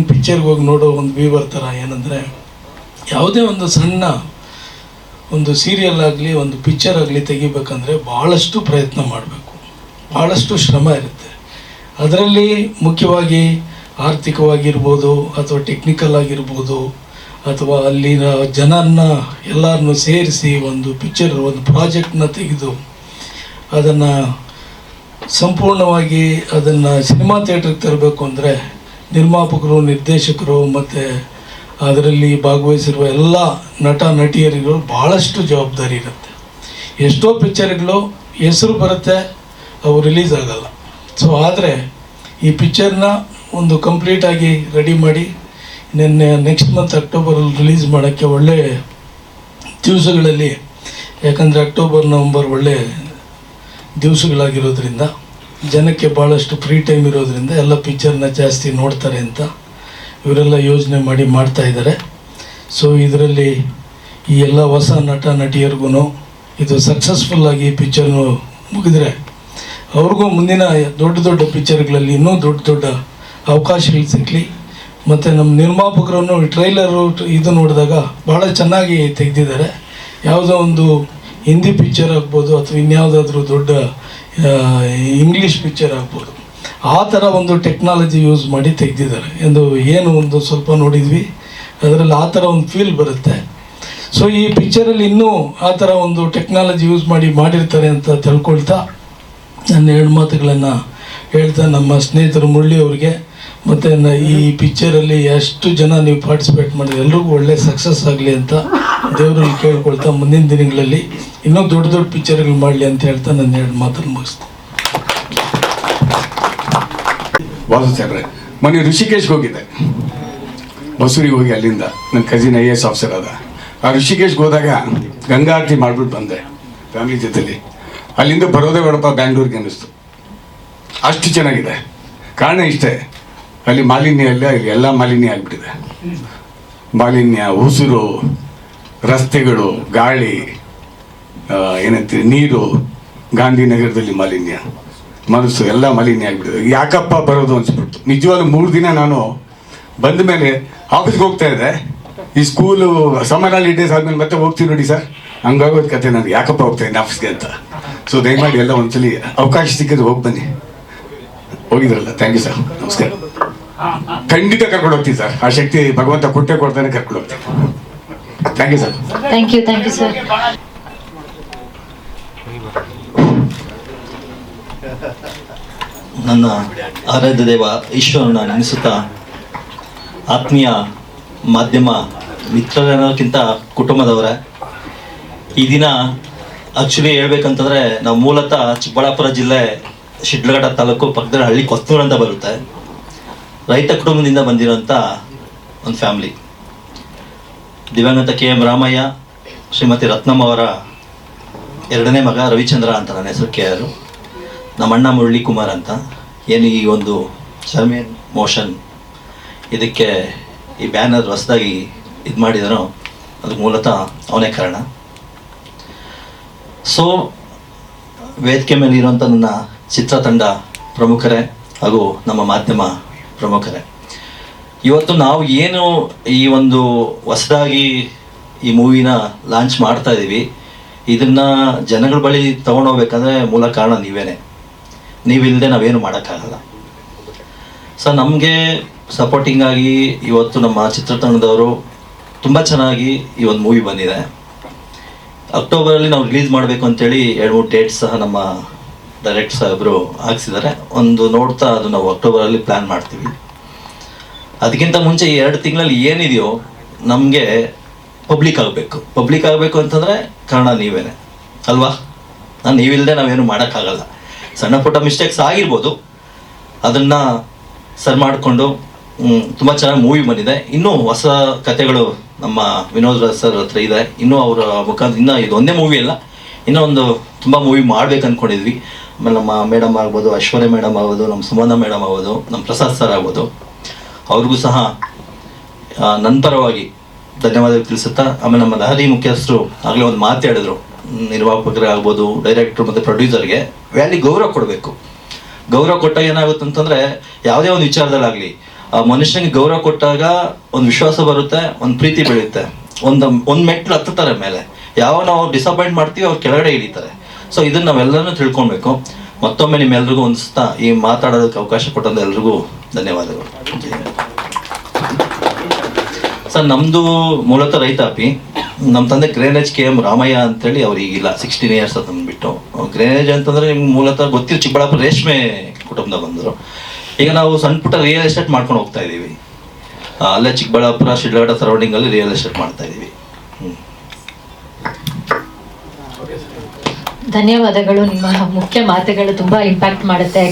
ಪಿಕ್ಚರ್ಗೆ ಹೋಗಿ ನೋಡೋ ಒಂದು ವೀವರ್ ಥರ, ಏನಂದರೆ ಯಾವುದೇ ಒಂದು ಸಣ್ಣ ಒಂದು ಸೀರಿಯಲ್ ಆಗಲಿ ಒಂದು ಪಿಕ್ಚರ್ ಆಗಲಿ ತೆಗಿಬೇಕಂದ್ರೆ ಭಾಳಷ್ಟು ಪ್ರಯತ್ನ ಮಾಡಬೇಕು, ಭಾಳಷ್ಟು ಶ್ರಮ ಇರುತ್ತೆ. ಅದರಲ್ಲಿ ಮುಖ್ಯವಾಗಿ ಆರ್ಥಿಕವಾಗಿರ್ಬೋದು ಅಥವಾ ಟೆಕ್ನಿಕಲ್ ಆಗಿರ್ಬೋದು ಅಥವಾ ಅಲ್ಲಿನ ಜನರನ್ನ ಎಲ್ಲರನ್ನೂ ಸೇರಿಸಿ ಒಂದು ಪಿಕ್ಚರ್, ಒಂದು ಪ್ರಾಜೆಕ್ಟ್ನ ತೆಗೆದು ಅದನ್ನು ಸಂಪೂರ್ಣವಾಗಿ ಅದನ್ನು ಸಿನಿಮಾ ಥಿಯೇಟ್ರಿಗೆ ತರಬೇಕು ಅಂದರೆ ನಿರ್ಮಾಪಕರು, ನಿರ್ದೇಶಕರು ಮತ್ತು ಅದರಲ್ಲಿ ಭಾಗವಹಿಸಿರುವ ಎಲ್ಲ ನಟ ನಟಿಯರಿಗೂ ಭಾಳಷ್ಟು ಜವಾಬ್ದಾರಿ ಇರುತ್ತೆ. ಎಷ್ಟೋ ಪಿಕ್ಚರ್ಗಳು ಹೆಸರು ಬರುತ್ತೆ, ಅವು ರಿಲೀಸ್ ಆಗಲ್ಲ. ಸೊ ಆದರೆ ಈ ಪಿಕ್ಚರ್ನ ಒಂದು ಕಂಪ್ಲೀಟಾಗಿ ರೆಡಿ ಮಾಡಿ ನೆಕ್ಸ್ಟ್ ಮಂತ್ ಅಕ್ಟೋಬರಲ್ಲಿ ರಿಲೀಸ್ ಮಾಡೋಕ್ಕೆ ಒಳ್ಳೆ ದಿವಸಗಳಲ್ಲಿ, ಯಾಕಂದರೆ ಅಕ್ಟೋಬರ್ ನವಂಬರ್ ಒಳ್ಳೆ ದಿವಸಗಳಾಗಿರೋದ್ರಿಂದ ಜನಕ್ಕೆ ಭಾಳಷ್ಟು ಫ್ರೀ ಟೈಮ್ ಇರೋದ್ರಿಂದ ಎಲ್ಲ ಪಿಕ್ಚರ್ನ ಜಾಸ್ತಿ ನೋಡ್ತಾರೆ ಅಂತ ಇವರೆಲ್ಲ ಯೋಜನೆ ಮಾಡಿ ಮಾಡ್ತಾಯಿದ್ದಾರೆ. ಸೊ ಇದರಲ್ಲಿ ಈ ಎಲ್ಲ ಹೊಸ ನಟ ನಟಿಯರಿಗೂ ಇದು ಸಕ್ಸಸ್ಫುಲ್ಲಾಗಿ ಪಿಕ್ಚರ್ನು ಮುಗಿದ್ರೆ ಅವ್ರಿಗೂ ಮುಂದಿನ ದೊಡ್ಡ ದೊಡ್ಡ ಪಿಕ್ಚರ್ಗಳಲ್ಲಿ ಇನ್ನೂ ದೊಡ್ಡ ದೊಡ್ಡ ಅವಕಾಶಗಳು ಸಿಗಲಿ. ಮತ್ತು ನಮ್ಮ ನಿರ್ಮಾಪಕರನ್ನು ಟ್ರೈಲರು ಇದು ನೋಡಿದಾಗ ಭಾಳ ಚೆನ್ನಾಗಿ ತೆಗೆದಿದ್ದಾರೆ. ಯಾವುದೋ ಒಂದು ಹಿಂದಿ ಪಿಕ್ಚರ್ ಆಗ್ಬೋದು ಅಥವಾ ಇನ್ಯಾವುದಾದ್ರೂ ದೊಡ್ಡ ಇಂಗ್ಲೀಷ್ ಪಿಕ್ಚರ್ ಆಗ್ಬೋದು, ಆ ಥರ ಒಂದು ಟೆಕ್ನಾಲಜಿ ಯೂಸ್ ಮಾಡಿ ತೆಗೆದಿದ್ದಾರೆ. ಏನು ಒಂದು ಸ್ವಲ್ಪ ನೋಡಿದ್ವಿ, ಅದರಲ್ಲಿ ಆ ಥರ ಒಂದು ಫೀಲ್ ಬರುತ್ತೆ. ಸೊ ಈ ಪಿಕ್ಚರಲ್ಲಿ ಇನ್ನೂ ಆ ಥರ ಒಂದು ಟೆಕ್ನಾಲಜಿ ಯೂಸ್ ಮಾಡಿರ್ತಾರೆ ಅಂತ ತಿಳ್ಕೊಳ್ತಾ ನನ್ನ ಎರಡು ಮಾತುಗಳನ್ನು ಹೇಳ್ತಾ, ನಮ್ಮ ಸ್ನೇಹಿತರು ಮುರಳಿ ಅವ್ರಿಗೆ ಮತ್ತು ಈ ಪಿಕ್ಚರಲ್ಲಿ ಎಷ್ಟು ಜನ ನೀವು ಪಾರ್ಟಿಸಿಪೇಟ್ ಮಾಡಿದ್ರೆ ಎಲ್ರಿಗೂ ಒಳ್ಳೆ ಸಕ್ಸಸ್ ಆಗಲಿ ಅಂತ ದೇವರಲ್ಲಿ ಕೇಳ್ಕೊಳ್ತಾ, ಮುಂದಿನ ದಿನಗಳಲ್ಲಿ ಇನ್ನೂ ದೊಡ್ಡ ದೊಡ್ಡ ಪಿಕ್ಚರ್ಗಳು ಮಾಡಲಿ ಅಂತ ಹೇಳ್ತಾ ನನ್ನ ಎರಡು ಮಾತನ್ನು ಮುಗಿಸ್ತೀನಿ. ವಾಸು ಸಾಹೇಬ್ರೆ, ಮೊನ್ನೆ ಋಷಿಕೇಶ್ಗೆ ಹೋಗಿದ್ದೆ, ಮಸೂರಿಗೆ ಹೋಗಿ ಅಲ್ಲಿಂದ ನನ್ನ ಕಸಿನ್ IAS ಆಫೀಸರ್ ಅದ. ಆ ಋಷಿಕೇಶ್ಗೆ ಹೋದಾಗ ಗಂಗಾ ಆರತಿ ಮಾಡಿಬಿಟ್ಟು ಬಂದೆ ಫ್ಯಾಮಿಲಿ ಜೊತೆಲಿ. ಅಲ್ಲಿಂದ ಬರೋದೇ ಬೇಡಪ್ಪ ಬ್ಯಾಂಗ್ಳೂರಿಗೆ ಅನ್ನಿಸ್ತು, ಅಷ್ಟು ಚೆನ್ನಾಗಿದೆ. ಕಾರಣ ಇಷ್ಟೇ, ಅಲ್ಲಿ ಮಾಲಿನ್ಯ ಇಲ್ಲ, ಇಲ್ಲಿ ಎಲ್ಲ ಮಾಲಿನ್ಯ ಆಗಿಬಿಟ್ಟಿದೆ. ಮಾಲಿನ್ಯ, ಉಸಿರು, ರಸ್ತೆಗಳು, ಗಾಳಿ, ಏನಂತೀರಿ ನೀರು, ಗಾಂಧಿನಗರದಲ್ಲಿ ಮಾಲಿನ್ಯ, ಮನಸ್ಸು ಎಲ್ಲ ಮಾಲಿನ್ಯ ಆಗಿಬಿಟ್ಟಿದೆ. ಯಾಕಪ್ಪ ಬರೋದು ಅನ್ಸ್ಬಿಡ್ತು. ನಿಜವಾಗ್ಲೂ 3 ದಿನ ನಾನು ಬಂದ ಮೇಲೆ ಆಫೀಸ್ಗೆ ಹೋಗ್ತಾ ಇದ್ದೆ. ಈ ಸ್ಕೂಲು ಸಮ್ಮರ್ ಹಾಲಿಡೇಸ್ ಆದಮೇಲೆ ಮತ್ತೆ ಹೋಗ್ತೀನಿ ನೋಡಿ ಸರ್, ಹಂಗಾಗೋದು ಕತೆ. ನನಗೆ ಯಾಕಪ್ಪ ಹೋಗ್ತಾ ಇದ್ದೀನಿ ಆಫೀಸ್ಗೆ ಅಂತ. ಸೊ ದಯಮಾಡಿ ಎಲ್ಲ ಒಂದ್ಸಲಿ ಅವಕಾಶ ಸಿಕ್ಕಿದ್ರೆ ಹೋಗಿ ಬನ್ನಿ. ಹೋಗಿದ್ರಲ್ಲ, ಥ್ಯಾಂಕ್ ಯು ಸರ್, ನಮಸ್ಕಾರ. ಖಂಡಿತ ಕರ್ಕೊಂಡು ಹೋಗ್ತೀನಿ ಸರ್, ಆ ಶಕ್ತಿ ಭಗವಂತ ಕೊಡ್ತಾನೆ, ಕರ್ಕೊಂಡು ಹೋಗ್ತೀನಿ. Thank you sir. Thank you sir. ನನ್ನ ಆರಾಧ್ಯ ದೇವ ಈಶ್ವರನ ನೆನೆಸುತ್ತಾ, ಆತ್ಮೀಯ ಮಾಧ್ಯಮ ಮಿತ್ರರನ್ನೋಕ್ಕಿಂತ ಕುಟುಂಬದವರೇ, ಈ ದಿನ ಆ್ಯಕ್ಚುಲಿ ಹೇಳ್ಬೇಕಂತಂದರೆ ನಾವು ಮೂಲತಃ ಚಿಕ್ಕಬಳ್ಳಾಪುರ ಜಿಲ್ಲೆ ಶಿಡ್ಲಘಟ್ಟ ತಾಲೂಕು ಪಕ್ಕದ ಹಳ್ಳಿ ಕೊತ್ತೂರು ಅಂತ ಬರುತ್ತೆ. ರೈತ ಕುಟುಂಬದಿಂದ ಬಂದಿರೋಂಥ ಒಂದು ಫ್ಯಾಮ್ಲಿ. ದಿವಂಗತ KM ರಾಮಯ್ಯ, ಶ್ರೀಮತಿ ರತ್ನಮ್ಮ ಅವರ 2ನೇ ಮಗ ರವಿಚಂದ್ರ ಅಂತ, ನನ್ನ ಹೆಸರು KR. ನಮ್ಮ ಅಣ್ಣ ಮುರಳಿ ಕುಮಾರ್ ಅಂತ. ಏನು ಈ ಒಂದು ಶರ್ಮೇನ್ ಮೋಷನ್ ಇದಕ್ಕೆ ಈ ಬ್ಯಾನರ್ ಹೊಸದಾಗಿ ಇದು ಮಾಡಿದನೋ ಅದು ಮೂಲತಃ ಅವನೇ ಕಾರಣ. ಸೊ ವೇದಿಕೆ ಮೇಲೆ ಇರುವಂಥ ನನ್ನ ಚಿತ್ರತಂಡ ಪ್ರಮುಖರೇ ಹಾಗೂ ನಮ್ಮ ಮಾಧ್ಯಮ ಪ್ರಮುಖರೇ, ಇವತ್ತು ನಾವು ಏನು ಈ ಒಂದು ಹೊಸದಾಗಿ ಈ ಮೂವಿನ ಲಾಂಚ್ ಮಾಡ್ತಾ ಇದ್ದೀವಿ, ಇದನ್ನು ಜನಗಳ ಬಳಿ ತೊಗೊಂಡೋಗ್ಬೇಕಂದ್ರೆ ಮೂಲ ಕಾರಣ ನೀವೇನೆ. ನೀವಿಲ್ಲದೆ ನಾವೇನು ಮಾಡೋಕ್ಕಾಗಲ್ಲ. ಸರ್ ನಮಗೆ ಸಪೋರ್ಟಿಂಗ್ ಆಗಿ ಇವತ್ತು ನಮ್ಮ ಚಿತ್ರತಂಡದವರು ತುಂಬ ಚೆನ್ನಾಗಿ ಈ ಒಂದು ಮೂವಿ ಬಂದಿದೆ. ಅಕ್ಟೋಬರಲ್ಲಿ ನಾವು ರಿಲೀಸ್ ಮಾಡಬೇಕು ಅಂತೇಳಿ 2-3 ಡೇಟ್ಸ್ ಸಹ ನಮ್ಮ ಡೈರೆಕ್ಟರ್ ಸಾಹೇಬರು ಹಾಕ್ಸಿದ್ದಾರೆ. ಒಂದು ನೋಡ್ತಾ ಅದು ನಾವು ಅಕ್ಟೋಬರಲ್ಲಿ ಪ್ಲ್ಯಾನ್ ಮಾಡ್ತೀವಿ. ಅದಕ್ಕಿಂತ ಮುಂಚೆ ಈ 2 ತಿಂಗಳಲ್ಲಿ ಏನಿದೆಯೋ ನಮಗೆ ಪಬ್ಲಿಕ್ ಆಗಬೇಕು ಅಂತಂದರೆ ಕಾರಣ ನೀವೇನೆ ಅಲ್ವಾ. ನೀವಿಲ್ಲದೆ ನಾವೇನು ಮಾಡೋಕ್ಕಾಗಲ್ಲ. ಸಣ್ಣ ಪುಟ್ಟ ಮಿಸ್ಟೇಕ್ಸ್ ಆಗಿರ್ಬೋದು, ಅದನ್ನು ಸರಿ ಮಾಡಿಕೊಂಡು ತುಂಬ ಚೆನ್ನಾಗಿ ಮೂವಿ ಬಂದಿದೆ. ಇನ್ನೂ ಹೊಸ ಕಥೆಗಳು ನಮ್ಮ ವಿನೋದ್ ರಾಜ್ ಸರ್ ಹತ್ರ ಇದೆ. ಇನ್ನೂ ಅವರ ಮುಖಾಂತರ ಇನ್ನೂ ಇದು ಒಂದೇ ಮೂವಿ ಅಲ್ಲ, ಇನ್ನೂ ಒಂದು ತುಂಬ ಮೂವಿ ಮಾಡ್ಬೇಕು ಅಂದ್ಕೊಂಡಿದ್ವಿ. ಆಮೇಲೆ ನಮ್ಮ ಮೇಡಮ್ ಆಗ್ಬೋದು, ಐಶ್ವರ್ಯ ಮೇಡಮ್ ಆಗ್ಬೋದು, ನಮ್ಮ ಸುಮಂತ ಮೇಡಮ್ ಆಗ್ಬೋದು, ನಮ್ಮ ಪ್ರಸಾದ್ ಸರ್ ಆಗ್ಬೋದು, ಅವ್ರಿಗೂ ಸಹ ನನ್ನ ಪರವಾಗಿ ಧನ್ಯವಾದ ತಿಳಿಸುತ್ತಾ, ಆಮೇಲೆ ನಮ್ಮ ಲಹರಿ ಮುಖ್ಯಸ್ಥರು ಆಗಲೇ ಒಂದು ಮಾತಾಡಿದ್ರು, ನಿರ್ಮಾಪಕರೇ ಆಗ್ಬೋದು, ಡೈರೆಕ್ಟ್ರು ಮತ್ತು ಪ್ರೊಡ್ಯೂಸರ್ಗೆ ವ್ಯಾಲಿ ಗೌರವ ಕೊಡಬೇಕು. ಗೌರವ ಕೊಟ್ಟಾಗ ಏನಾಗುತ್ತೆ ಅಂತಂದರೆ ಯಾವುದೇ ಒಂದು ವಿಚಾರದಲ್ಲಾಗಲಿ ಆ ಮನುಷ್ಯನಿಗೆ ಗೌರವ ಕೊಟ್ಟಾಗ ಒಂದು ವಿಶ್ವಾಸ ಬರುತ್ತೆ, ಒಂದು ಪ್ರೀತಿ ಬೆಳೆಯುತ್ತೆ. ಒಂದು ಮೆಟ್ಲು ಹತ್ತುತ್ತಾರೆ ಮೇಲೆ. ಯಾವ ನಾವು ಡಿಸಪಾಯಿಂಟ್ ಮಾಡ್ತೀವಿ ಅವ್ರು ಕೆಳಗಡೆ ಇಳಿತಾರೆ. ಸೊ ಇದನ್ನು ನಾವೆಲ್ಲರೂ ತಿಳ್ಕೊಬೇಕು. ಮತ್ತೊಮ್ಮೆ ನಿಮ್ಮೆಲ್ರಿಗೂ ಅನಿಸ್ತಾ ಈ ಮಾತಾಡೋದಕ್ಕೆ ಅವಕಾಶ ಕೊಟ್ಟಂತ ಎಲ್ರಿಗೂ ಧನ್ಯವಾದಗಳು. ಸರ್ ನಮ್ಮದು ಮೂಲತಃ ರೈತಾಪಿ. ನಮ್ಮ ತಂದೆ ಗ್ರೇನೇಜ್ KM ರಾಮಯ್ಯ ಅಂತೇಳಿ ಅವ್ರು ಈಗಿಲ್ಲ, 16 ಇಯರ್ಸ್ ತಂದುಬಿಟ್ಟು. ಗ್ರೇನೇಜ್ ಅಂತಂದರೆ ನಿಮ್ಗೆ ಮೂಲತಃ ಗೊತ್ತಿರೋ ಚಿಕ್ಕಬಳ್ಳಾಪುರ ರೇಷ್ಮೆ ಕುಟುಂಬದ ಬಂದರು. ಈಗ ನಾವು ಸಣ್ಣ ಪುಟ್ಟ ರಿಯಲ್ ಎಸ್ಟೇಟ್ ಮಾಡ್ಕೊಂಡು ಹೋಗ್ತಾ ಇದ್ದೀವಿ. ಅಲ್ಲೇ ಚಿಕ್ಕಬಳ್ಳಾಪುರ ಶಿಡ್ಲಘಟ್ಟ ಸರೌಂಡಿಂಗಲ್ಲಿ ರಿಯಲ್ ಎಸ್ಟೇಟ್ ಮಾಡ್ತಾ ಇದ್ದೀವಿ. ಧನ್ಯವಾದಗಳು. ನಿಮ್ಮ ಮುಖ್ಯ ಮಾತುಗಳು ತುಂಬಾ ಇಂಪ್ಯಾಕ್ಟ್ ಮಾಡುತ್ತೆ.